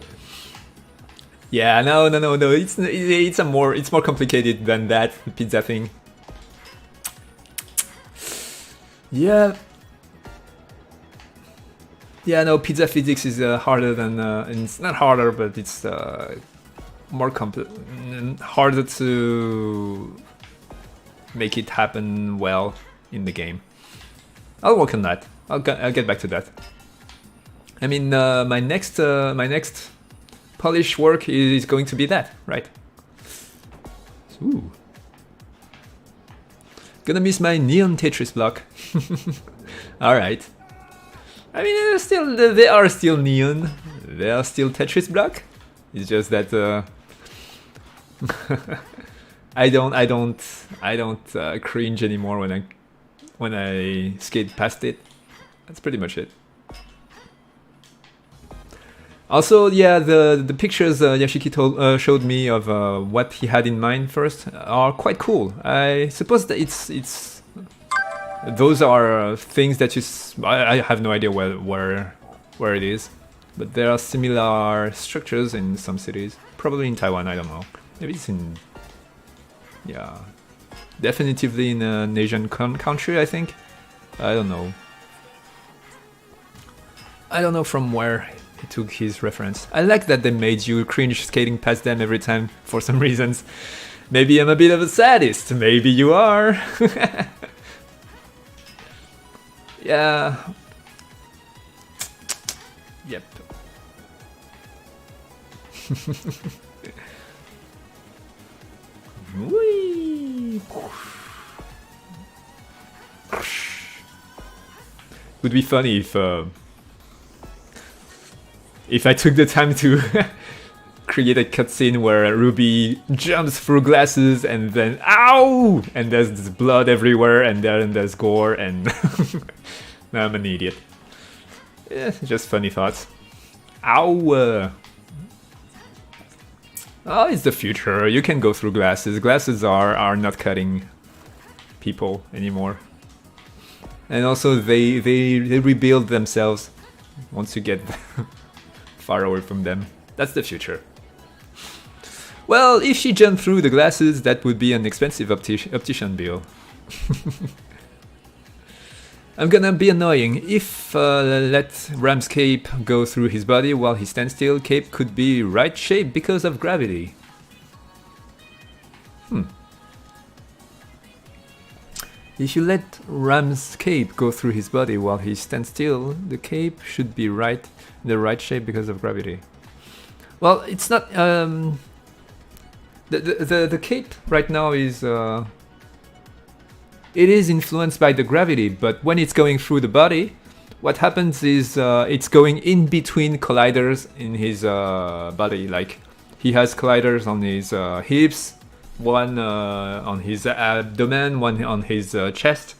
Yeah, no. It's more complicated than that, the pizza thing. Yeah. Yeah, no, pizza physics is harder than... it's not harder, but it's more harder to make it happen well in the game. I'll work on that. I'll get back to that. I mean, my next polish work is going to be that, right? Ooh. Gonna miss my neon Tetris block. All right. I mean, they are still neon. They are still Tetris block. It's just that I don't cringe anymore when I skate past it. That's pretty much it. Also, yeah, the pictures Yashiki showed me of what he had in mind first are quite cool. I suppose that it's those are things that I have no idea where it is, but there are similar structures in some cities. Probably in Taiwan, I don't know. Maybe it's in, yeah, definitively in an Asian country, I think. I don't know. I don't know from where he took his reference. I like that they made you cringe skating past them every time for some reasons. Maybe I'm a bit of a sadist. Maybe you are. Yeah. Yep. Whee! Would be funny if I took the time to create a cutscene where Ruby jumps through glasses and then ow, and there's this blood everywhere, and then there's gore, and now I'm an idiot. Yeah, just funny thoughts. Ow. Oh, it's the future. You can go through glasses. Glasses are not cutting people anymore. And also they rebuild themselves once you get far away from them. That's the future. Well, if she jumped through the glasses, that would be an expensive optician bill. I'm gonna be annoying. If let Ram's cape go through his body while he stands still, cape could be right shape because of gravity. If you let Ram's cape go through his body while he stands still, the cape should be the right shape because of gravity. Well, it's not. The cape right now is. It is influenced by the gravity, but when it's going through the body, what happens is it's going in between colliders in his body. Like he has colliders on his hips, one on his abdomen, one on his chest,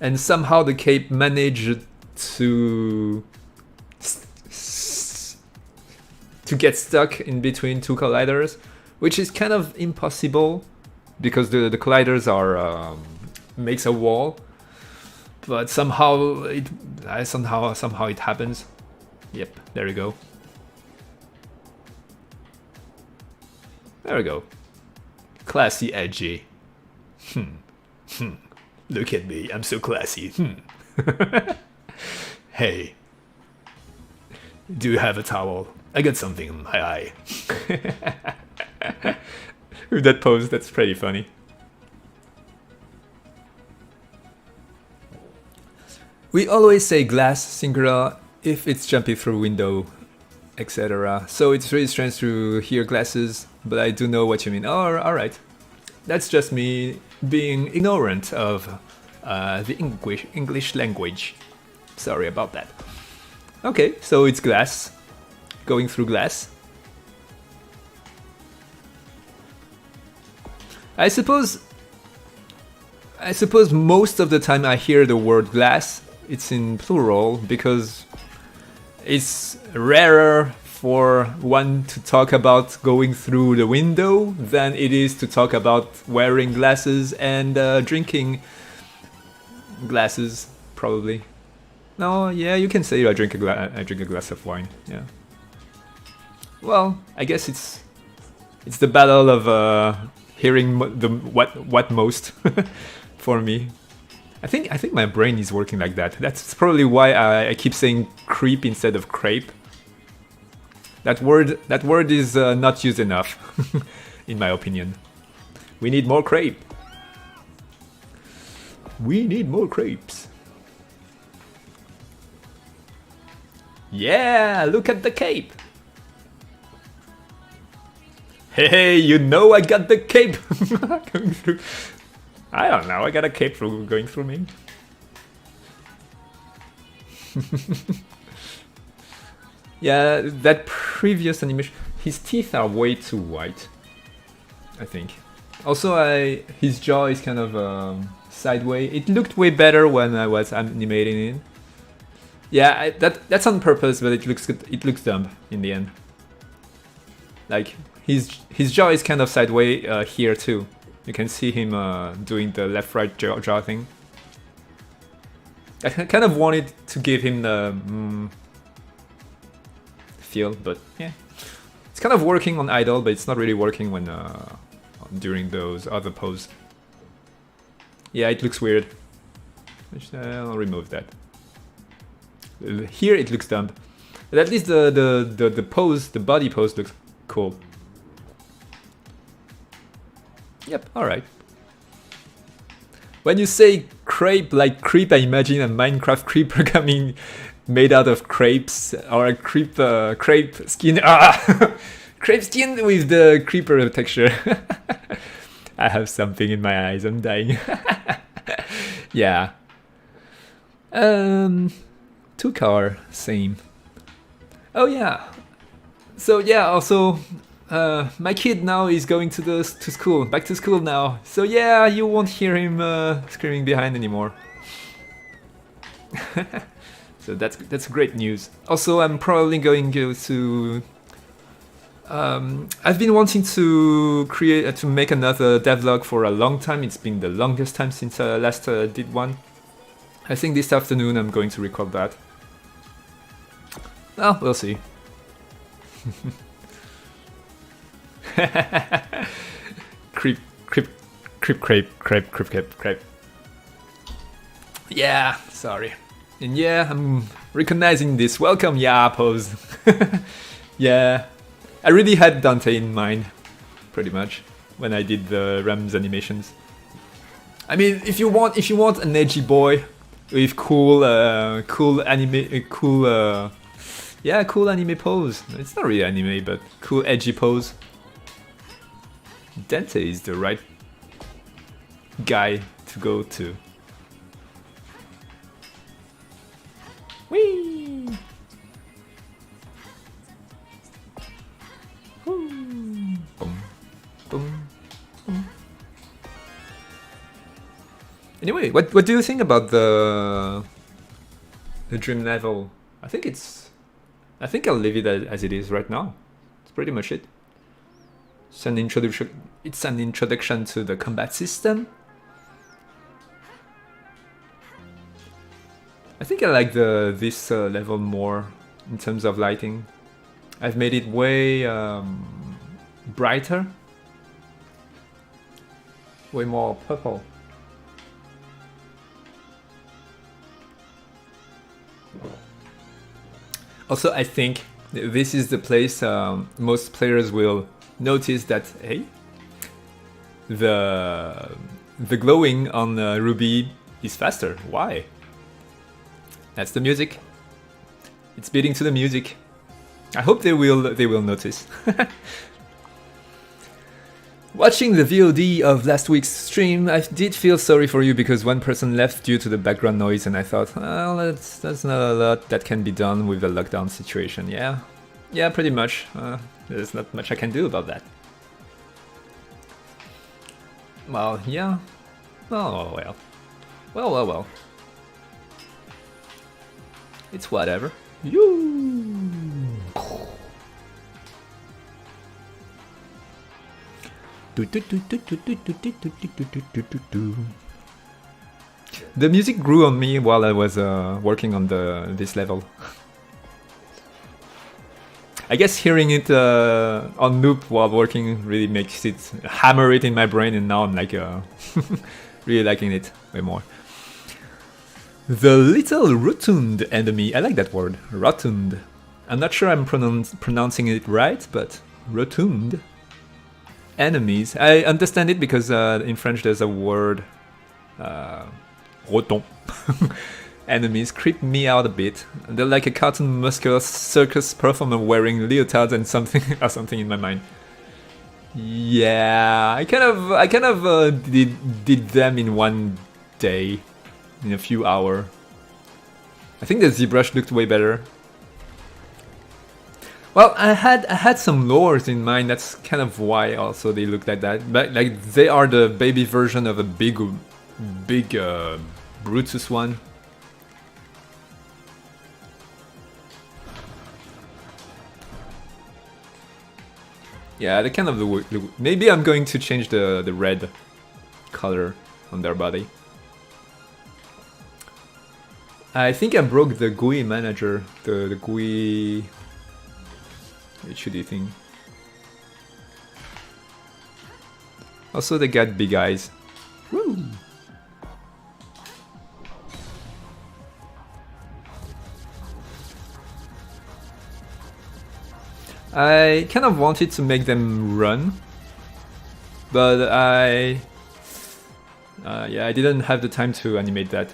and somehow the cape managed to get stuck in between two colliders, which is kind of impossible because the colliders are makes a wall, but somehow it happens. Yep, there we go. There we go. Classy, edgy. Look at me, I'm so classy. Hey, do you have a towel? I got something in my eye. With that pose, that's pretty funny. We always say glass singular if it's jumping through window, etc. So it's really strange to hear glasses, but I do know what you mean. Oh, alright. That's just me being ignorant of the English language. Sorry about that. Okay, so it's glass. Going through glass. I suppose most of the time I hear the word glass, it's in plural because it's rarer for one to talk about going through the window than it is to talk about wearing glasses and drinking glasses, probably. No, yeah, you can say I drink a glass of wine. Yeah. Well, I guess it's the battle of hearing what most for me. I think my brain is working like that. That's probably why I keep saying creep instead of crepe. That word is not used enough, in my opinion. We need more crepe. We need more crepes. Yeah, look at the cape. Hey, you know I got the cape going through. I don't know, I got a cape for going through me. Yeah, that previous animation, his teeth are way too white, I think. Also, his jaw is kind of sideways. It looked way better when I was animating it. Yeah, that's on purpose, but it looks dumb in the end. Like his jaw is kind of sideways here too. You can see him doing the left-right jaw thing. I kind of wanted to give him the feel, but yeah, it's kind of working on idle, but it's not really working when during those other poses. Yeah, it looks weird. I'll remove that. Here it looks dumb, but at least the pose, the body pose, looks cool. Yep, alright. When you say crepe like creep, I imagine a Minecraft creeper coming made out of crepes or a crepe skin. Crepe skin with the creeper texture. I have something in my eyes, I'm dying. Yeah. Two car, same. Oh yeah. So yeah, also my kid now is going to school, back to school now. So yeah, you won't hear him screaming behind anymore. So that's great news. Also, I'm probably going to. I've been wanting to make another devlog for a long time. It's been the longest time since I last did one. I think this afternoon I'm going to record that. Well, we'll see. creep. Yeah, sorry. And yeah, I'm recognizing this welcome yeah pose. Yeah, I really had Dante in mind, pretty much, when I did the Rams animations. I mean, if you want an edgy boy with cool anime pose. It's not really anime, but cool edgy pose. Dante is the right guy to go to. Whee! Boom, boom, boom. Anyway, what do you think about the dream level? I think I'll leave it as it is right now. It's pretty much it. It's an introduction to the combat system. I think I like this level more in terms of lighting. I've made it way brighter, way more purple. Also, I think this is the place most players will notice that, hey, the glowing on Ruby is faster. Why? That's the music. It's beating to the music. I hope they will notice. Watching the VOD of last week's stream, I did feel sorry for you because one person left due to the background noise, and I thought, well, that's not a lot that can be done with the lockdown situation. Yeah, pretty much. There's not much I can do about that. Well, yeah. Oh, well. It's whatever. The music grew on me while I was working on this level. I guess hearing it on loop while working really makes it hammer it in my brain, and now I'm like really liking it way more. The little rotund enemy. I like that word, rotund. I'm not sure I'm pronouncing it right, but rotund. Enemies. I understand it because in French there's a word, roton. Enemies creep me out a bit. They're like a cartoon muscular circus performer wearing leotards and something in my mind. Yeah, I kind of did them in one day, in a few hours. I think the ZBrush looked way better. Well, I had some lores in mind. That's kind of why also they look like that. But like they are the baby version of a big Brutus one. Yeah, they kind of look. Maybe I'm going to change the red color on their body. I think I broke the GUI manager, the GUI. What should you think? Also, they got big eyes. Woo! I kind of wanted to make them run, but yeah, I didn't have the time to animate that.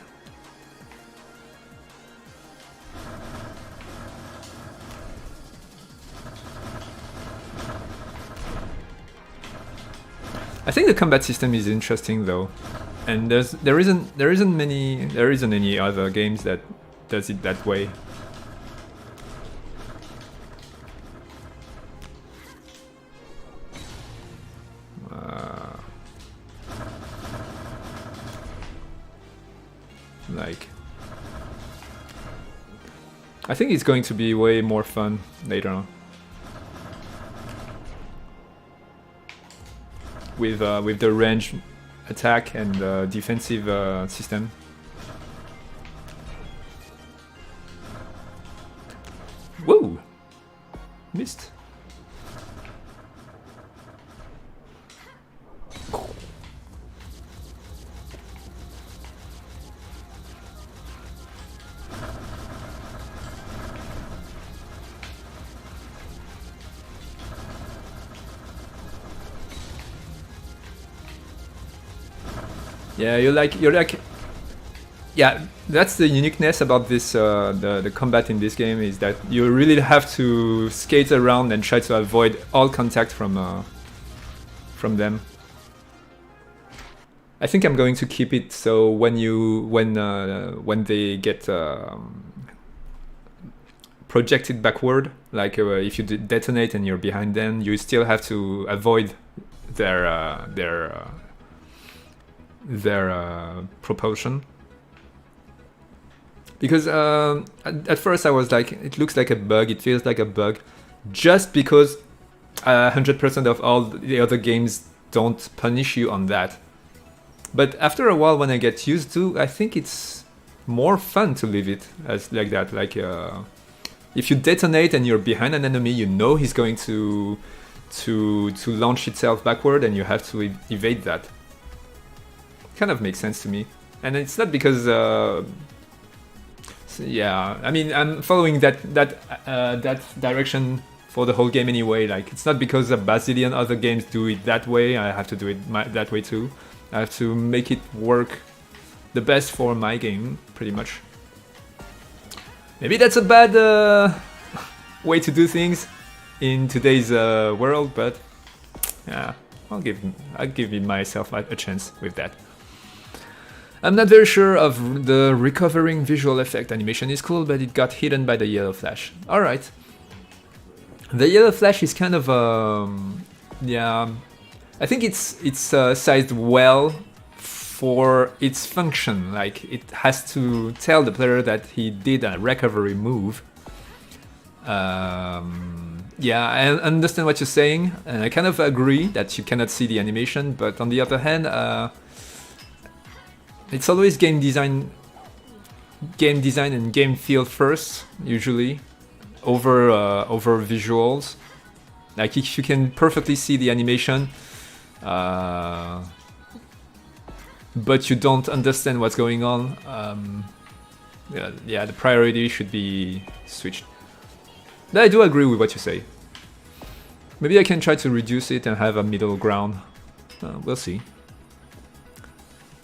I think the combat system is interesting though, and there isn't any other games that does it that way. Like, I think it's going to be way more fun later on. With the range attack and defensive system. Whoa! Missed. Yeah, you're like, yeah. That's the uniqueness about this, the combat in this game is that you really have to skate around and try to avoid all contact from them. I think I'm going to keep it so when they get projected backward, like if you detonate and you're behind them, you still have to avoid their propulsion. Because at first I was like, it looks like a bug, it feels like a bug, just because 100% of all the other games don't punish you on that. But after a while, when I get used to, I think it's more fun to leave it as like that. Like if you detonate and you're behind an enemy, you know he's going to launch itself backward, and you have to evade that. Kind of makes sense to me, and it's not because yeah, I mean, I'm following that direction for the whole game anyway. Like, it's not because a bazillion other games do it that way, I have to do it that way too. I have to make it work the best for my game, pretty much. Maybe that's a bad way to do things in today's world, but yeah, I'll give myself a chance with that. I'm not very sure of the recovering visual effect. Animation is cool, but it got hidden by the yellow flash. All right. The yellow flash is kind of yeah. I think it's sized well for its function. Like it has to tell the player that he did a recovery move. Yeah, I understand what you're saying, and I kind of agree that you cannot see the animation. But on the other hand, it's always game design and game feel first, usually, over visuals. Like if you can perfectly see the animation, but you don't understand what's going on, yeah, the priority should be switched. But I do agree with what you say. Maybe I can try to reduce it and have a middle ground. We'll see.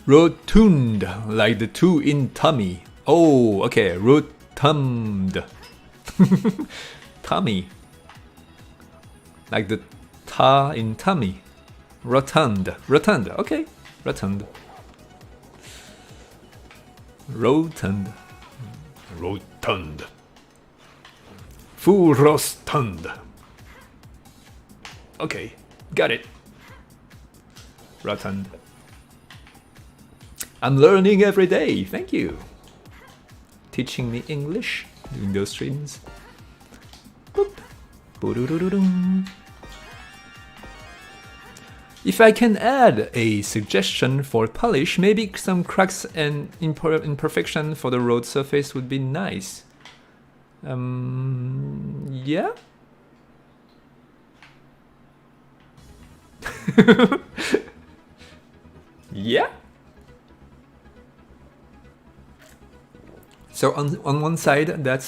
Rotund, like the two in tummy. Oh, okay, rotund. Tummy. Like the ta in tummy. Rotund. Rotund, okay. Rotund. Rotund. Rotund. Furostund. Okay, got it. Rotund. I'm learning every day, thank you. Teaching me English, doing those streams. Boop. If I can add a suggestion for polish, maybe some cracks and imperfection for the road surface would be nice. Yeah? Yeah? So on one side, that's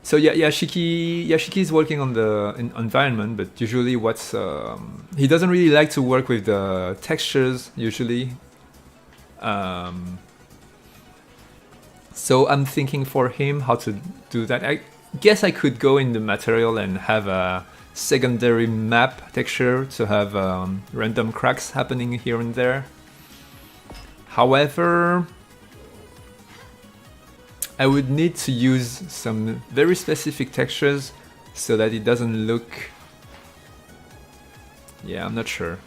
so yeah, Yashiki is working on the environment, but usually he doesn't really like to work with the textures usually. So I'm thinking for him how to do that. I guess I could go in the material and have a secondary map texture to have random cracks happening here and there. However, I would need to use some very specific textures so that it doesn't look... Yeah, I'm not sure.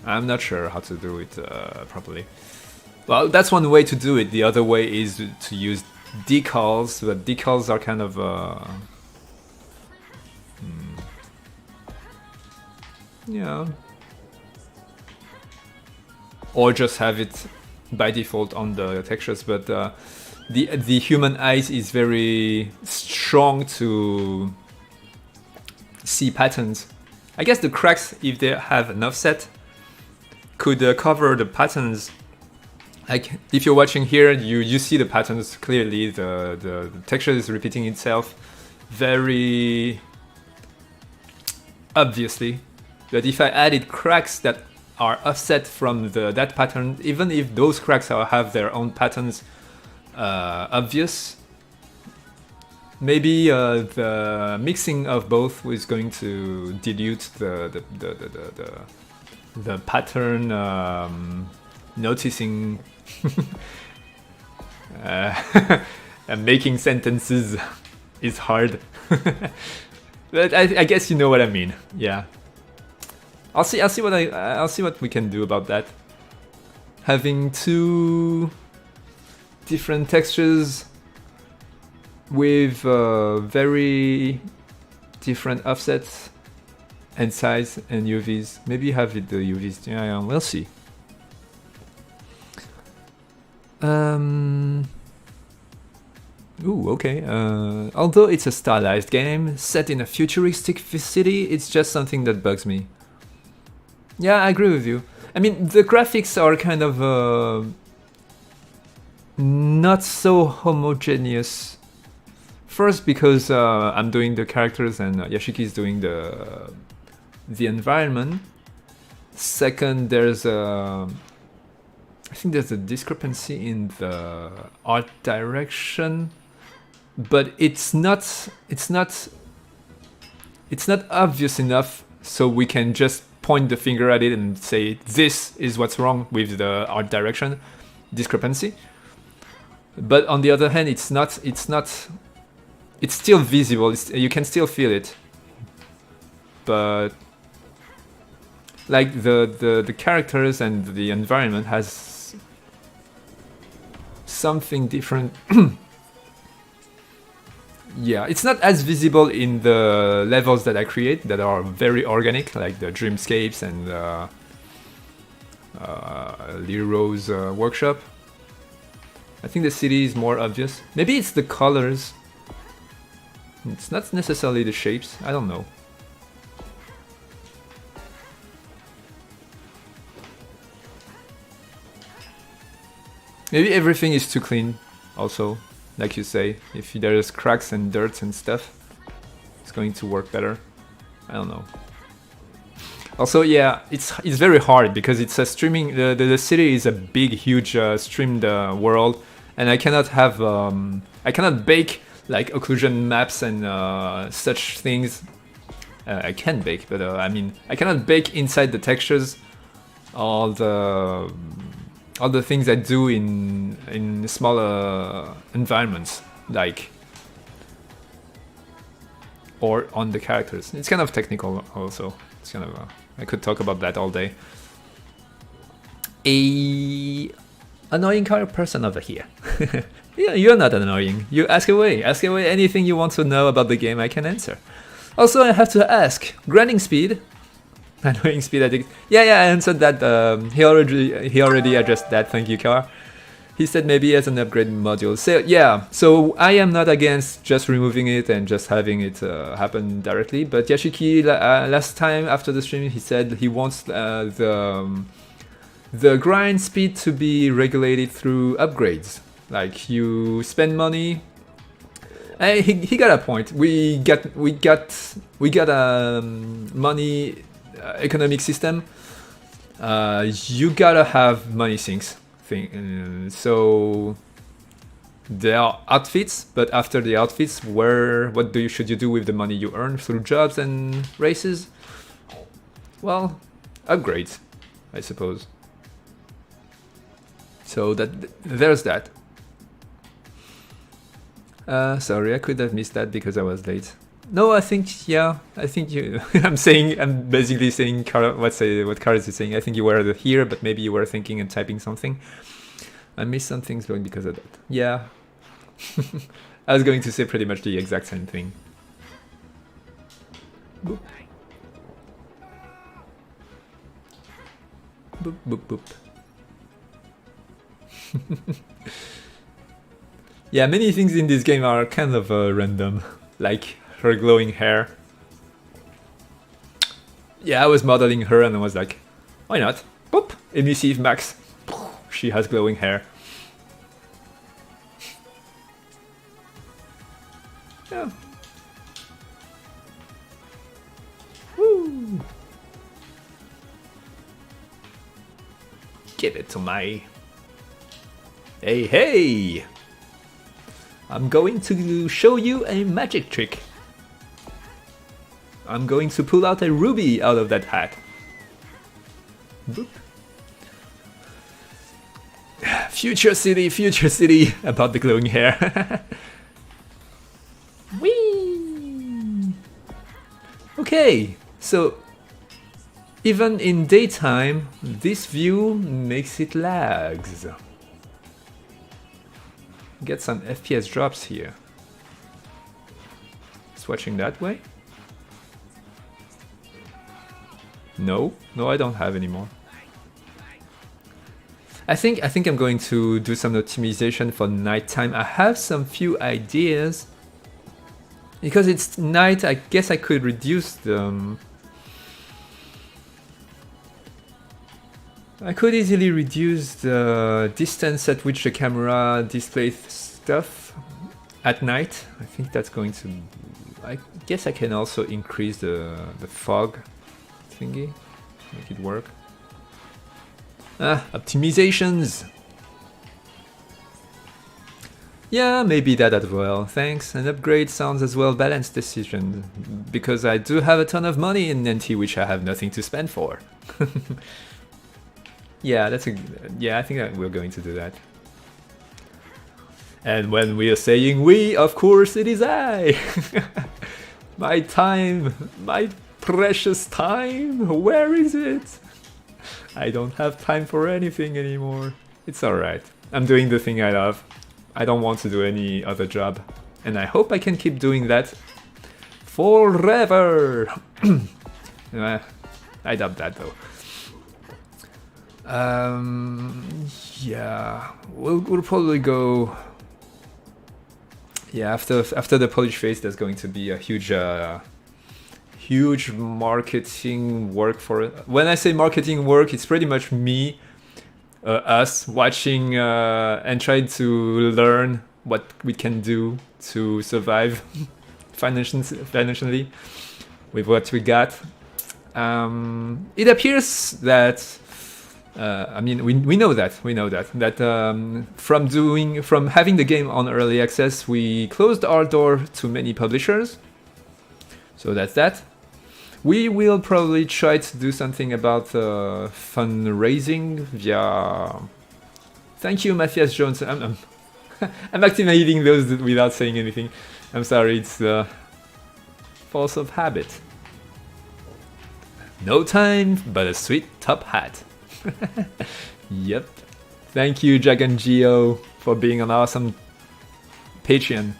I'm not sure how to do it properly. Well, that's one way to do it. The other way is to use decals, but decals are kind of... yeah. Or just have it by default on the textures, but the human eyes is very strong to see patterns. I guess the cracks, if they have an offset, could cover the patterns. Like if you're watching here, you see the patterns clearly. The texture is repeating itself very obviously. But if I added cracks that are offset from that pattern, even if those cracks have their own patterns obvious, maybe the mixing of both is going to dilute the pattern noticing. And making sentences is hard. But I guess you know what I mean. Yeah. I'll see what we can do about that. Having two different textures with very different offsets and size and UVs. Maybe have it the UVs. Yeah, we'll see. Ooh, okay. Although it's a stylized game set in a futuristic city, it's just something that bugs me. Yeah, I agree with you. I mean, the graphics are kind of not so homogeneous. First, because I'm doing the characters and Yashiki is doing the environment. Second, I think there's a discrepancy in the art direction, but it's not it's not obvious enough so we can just point the finger at it and say this is what's wrong with the art direction discrepancy. But on the other hand, it's still visible. You can still feel it, but like the characters and the environment has something different. Yeah, it's not as visible in the levels that I create that are very organic, like the dreamscapes and Leroy's workshop. I think the city is more obvious. Maybe it's the colors. It's not necessarily the shapes. I don't know. Maybe everything is too clean also, like you say. If there's cracks and dirt and stuff, it's going to work better. I don't know. Also, yeah, it's very hard because it's a streaming. The city is a big, huge streamed world, and I cannot have I cannot bake like occlusion maps and such things. I can bake, but I mean I cannot bake inside the textures all the things I do in smaller environments, like or on the characters. It's kind of technical also. It's kind of I could talk about that all day. A annoying person over here. Yeah, you're not annoying. You ask away anything you want to know about the game. I can answer. Also, I have to ask, grinding speed, annoying speed addict. Yeah, I answered that. He already addressed that. Thank you, Car. He said maybe as an upgrade module. So yeah, so I am not against just removing it and just having it happen directly. But Yashiki last time after the stream, he said he wants the grind speed to be regulated through upgrades. Like you spend money. He got a point. We got a money economic system. You gotta have money sinks. So there are outfits, but after the outfits, should you do with the money you earn through jobs and races? Well, upgrades, I suppose. So there's that. Sorry, I could have missed that because I was late. No, I think you. I'm basically saying what Carlos is saying. I think you were here, but maybe you were thinking and typing something. I missed some things because of that. Yeah, I was going to say pretty much the exact same thing. Boop. Boop boop boop. Yeah, many things in this game are kind of random, like her glowing hair. Yeah, I was modeling her and I was like, why not? Boop! Emissive Max. She has glowing hair. Yeah. Woo! Give it to me. Hey! I'm going to show you a magic trick. I'm going to pull out a ruby out of that hat. Boop. Future city, about the glowing hair. Whee! Okay, so even in daytime, this view makes it lags. Get some FPS drops here. Switching that way? No, I don't have anymore. I think I'm going to do some optimization for nighttime. I have some few ideas. Because it's night, I guess I could reduce them. I could easily reduce the distance at which the camera displays stuff at night. I think that's going to... I guess I can also increase the fog thingy, make it work. Optimizations! Yeah, maybe that as well. Thanks. An upgrade sounds as well balanced decision, because I do have a ton of money in NT which I have nothing to spend for. Yeah, I think that we're going to do that. And when we are saying we, of course it is I. My time, my precious time, where is it? I don't have time for anything anymore. It's alright. I'm doing the thing I love. I don't want to do any other job. And I hope I can keep doing that forever. I doubt that though. Yeah, we'll probably go. Yeah, after the polish face, there's going to be a huge marketing work for it. When I say marketing work, it's pretty much me, us watching and trying to learn what we can do to survive financially with what we got. It appears that. I mean, we know that from having the game on early access, we closed our door to many publishers. So that's that. We will probably try to do something about fundraising via. Thank you, Matthias Jones. I'm activating those without saying anything. I'm sorry, it's force of habit. No time, but a sweet top hat. Yep. Thank you, Dragon Geo, for being an awesome Patreon.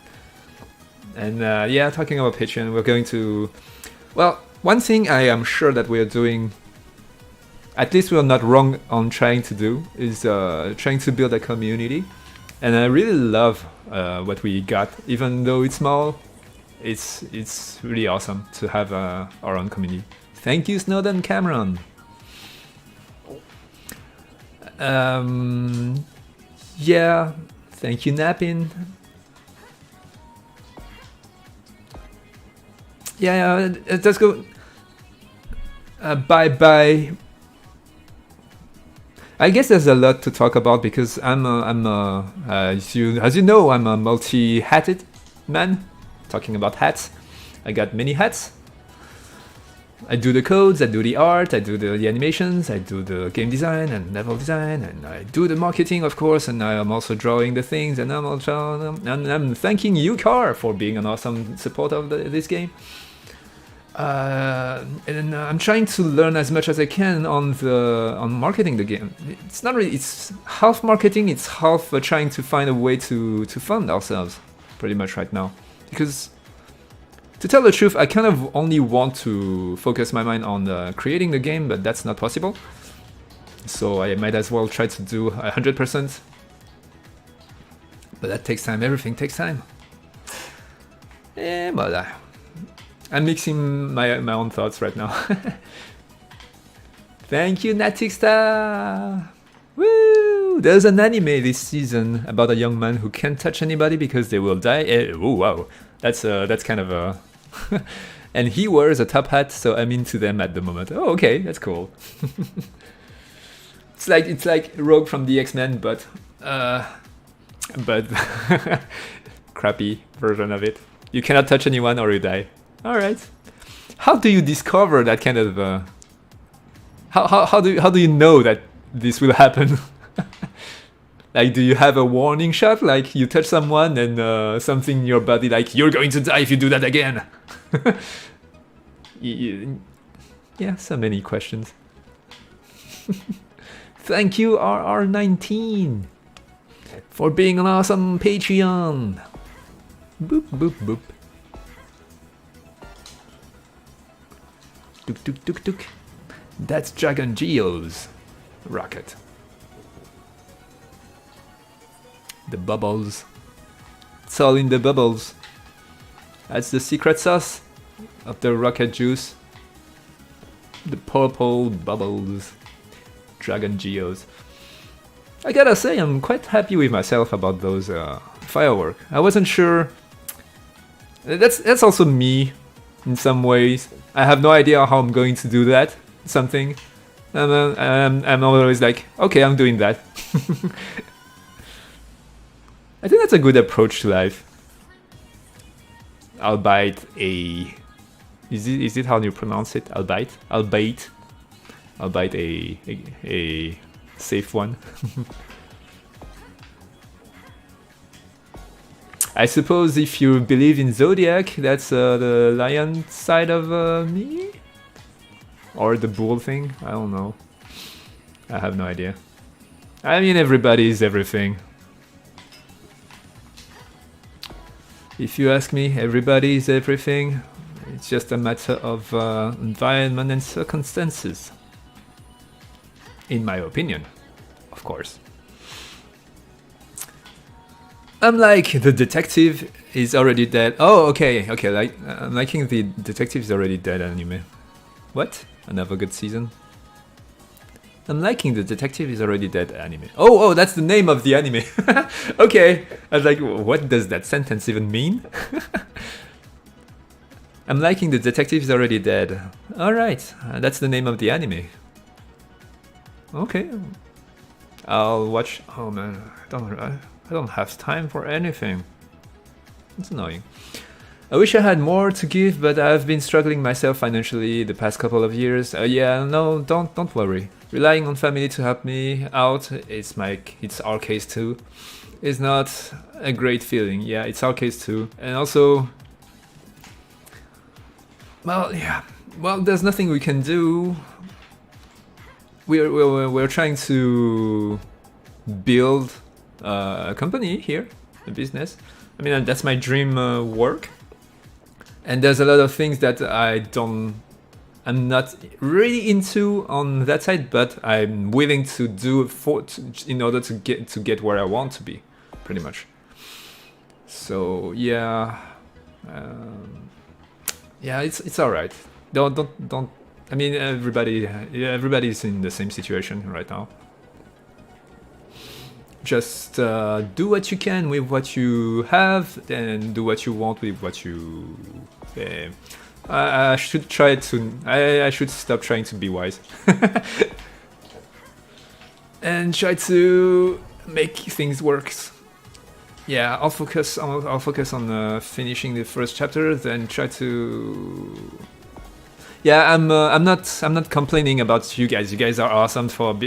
And yeah, talking about Patreon, we're going to. Well, one thing I am sure that we are doing, at least we're not wrong on trying to do, is trying to build a community. And I really love what we got, even though it's small. It's really awesome to have our own community. Thank you, Snowden Cameron. Yeah, thank you, Nappin. Yeah, let's go. Bye. I guess there's a lot to talk about because as you know, I'm a multi-hatted man. Talking about hats, I got many hats. I do the codes, I do the art, I do the animations, I do the game design and level design, and I do the marketing, of course, and I am also drawing the things, and I'm thanking you, Car, for being an awesome supporter of this game. And I'm trying to learn as much as I can on marketing the game. It's not really, it's half marketing, it's half trying to find a way to fund ourselves, pretty much right now. Because to tell the truth, I kind of only want to focus my mind on creating the game, but that's not possible. So I might as well try to do 100%. But that takes time, everything takes time. But I'm mixing my own thoughts right now. Thank you, Natixta! Woo! There's an anime this season about a young man who can't touch anybody because they will die. Oh wow, that's kind of a. And he wears a top hat, so I'm into them at the moment. Oh, okay, that's cool. It's like Rogue from the X-Men, but crappy version of it. You cannot touch anyone or you die. All right. How do you discover that kind of? How do you know that this will happen? Like, do you have a warning shot? Like, you touch someone and something in your body, like, you're going to die if you do that again. Yeah, so many questions. Thank you, RR19, for being an awesome Patreon. Boop, boop, boop. Tuk, tuk, tuk, tuk. That's Dragon Geo's rocket. The bubbles. It's all in the bubbles. That's the secret sauce of the rocket juice. The purple bubbles. Dragon Geos. I gotta say, I'm quite happy with myself about those fireworks. I wasn't sure. That's also me in some ways. I have no idea how I'm going to do that. Something. And I'm always like, okay, I'm doing that. I think that's a good approach to life. Albeit a... Is it how you pronounce it? Albeit a safe one. I suppose if you believe in Zodiac, that's the lion side of me? Or the bull thing? I don't know. I have no idea. I mean, everybody is everything. If you ask me, everybody is everything. It's just a matter of environment and circumstances. In my opinion, of course. I'm like, the detective is already dead. Oh, okay, like, I'm liking the detective is already dead anime. What? Another good season? I'm liking the detective is already dead anime. Oh, that's the name of the anime. Okay, I was like, what does that sentence even mean? I'm liking the detective is already dead. Alright, that's the name of the anime. Okay. I'll watch... Oh man, I don't have time for anything. It's annoying. I wish I had more to give, but I've been struggling myself financially the past couple of years. Yeah, no, don't worry. Relying on family to help me out, it's our case too. It's not a great feeling. Yeah, it's our case too. And also, well, yeah, well, there's nothing we can do. We're trying to build a company here, a business. I mean, that's my dream work. And there's a lot of things that I'm not really into on that side, but I'm willing to do in order to get where I want to be, pretty much. So yeah, yeah, it's all right. Don't. I mean, everybody's in the same situation right now. Just do what you can with what you have, and do what you want with what you. I should try to. I should stop trying to be wise, and try to make things work. Yeah, I'll focus on finishing the first chapter, then try to. Yeah, I'm not complaining about you guys. You guys are awesome for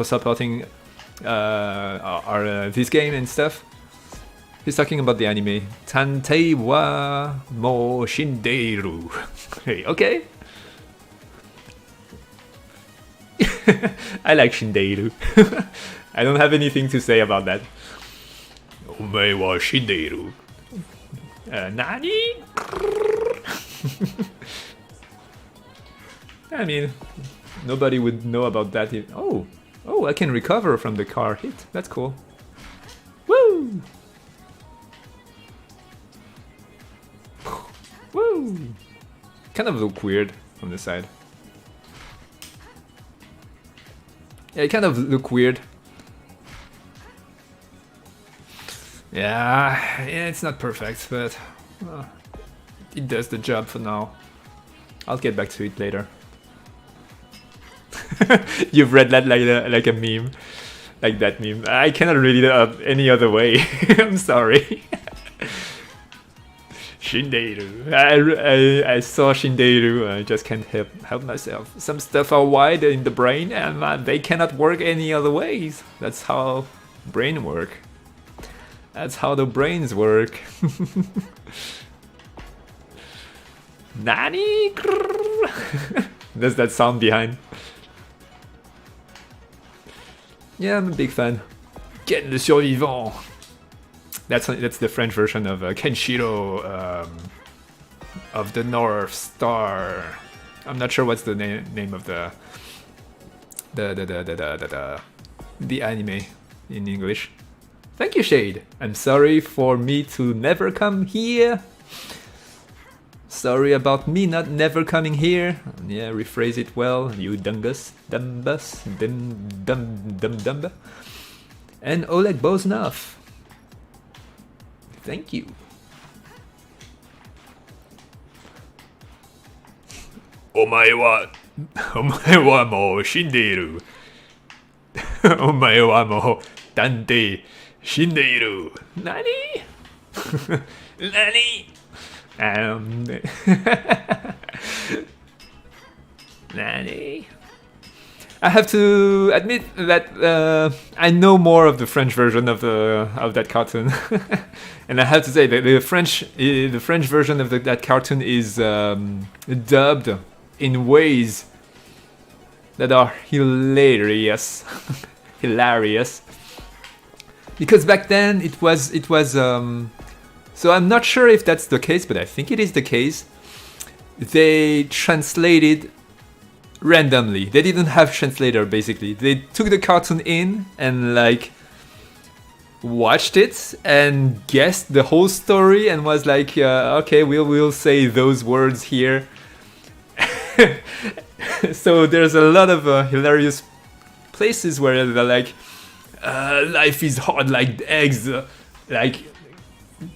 supporting this game and stuff. He's talking about the anime Tantei wa mo Shindeiru. Hey, okay. I like Shindeiru. I don't have anything to say about that. Omae wa Shindeiru. Nani? I mean, nobody would know about that. Oh, I can recover from the car hit. That's cool. Woo! Woo! Kind of look weird from the side. Yeah, it kind of look weird. Yeah, it's not perfect, but it does the job for now. I'll get back to it later. You've read that like a meme, like that meme. I cannot read it up any other way. I'm sorry. Shindeiru. I saw Shindeiru. I just can't help myself. Some stuff are wide in the brain, and they cannot work any other ways. That's how brain work. That's how the brains work. Nani? There's that sound behind. Yeah, I'm a big fan. Ken le Survivant. That's the French version of Kenshiro of the North Star. I'm not sure what's the name of the anime in English. Thank you, Shade. I'm sorry for me to never come here. Sorry about me not never coming here. Yeah, rephrase it well, you dungus, dumbus, dumba. And Oleg Boznov. Thank you. Omae wa mo shindeiru. Omae wa mo Dante Shindeiru. Nani? Nani? Nani? I have to admit that I know more of the French version of that cartoon, and I have to say that the French version of that cartoon is dubbed in ways that are hilarious, hilarious. Because back then it was. So I'm not sure if that's the case, but I think it is the case. They translated randomly. They didn't have translator basically. They took the cartoon in and like watched it and guessed the whole story and was like, okay, we'll say those words here. So there's a lot of hilarious places where they're like, life is hard like eggs, like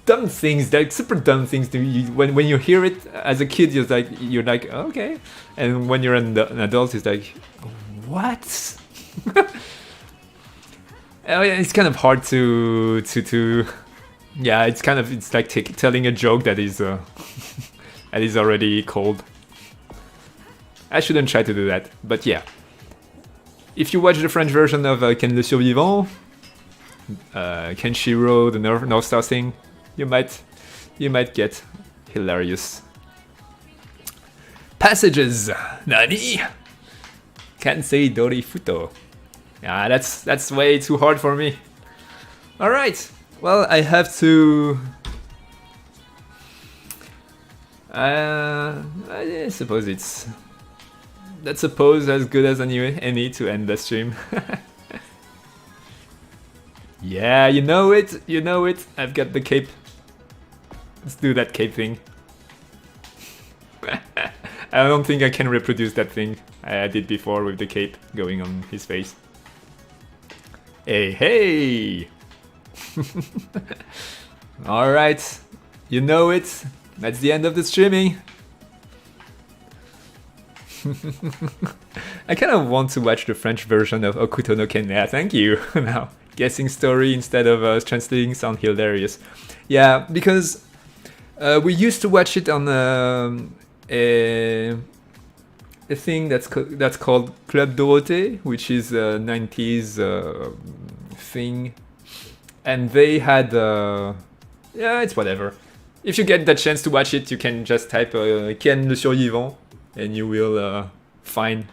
dumb things, like super dumb things. When you hear it as a kid, you're like okay, and when you're an adult, it's like what? It's kind of hard to yeah. It's like telling a joke that is that is already cold. I shouldn't try to do that, but yeah. If you watch the French version of Ken le Survivant, Kenshiro, the North Star thing, you might get hilarious passages. Nani? Can't say Dorifuto. Yeah, that's way too hard for me. All right. Well, I have to. I suppose that's a pose as good as any to end the stream. Yeah, you know it. I've got the cape. Let's do that cape thing. I don't think I can reproduce that thing I did before with the cape going on his face. Hey! Alright, you know it. That's the end of the streaming. I kind of want to watch the French version of Okuto no Ken. Yeah, thank you. Now, guessing story instead of translating sound hilarious. Yeah, because we used to watch it on a thing that's called Club Dorothée, which is a 90s thing. And they had... yeah, it's whatever. If you get the chance to watch it, you can just type Ken le Survivant, and you will find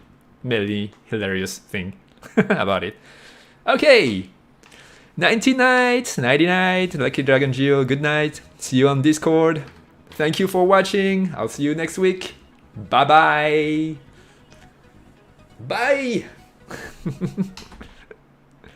many hilarious thing about it. Okay! Nighty night, Lucky Dragon Geo, good night. See you on Discord. Thank you for watching. I'll see you next week. Bye bye. Bye!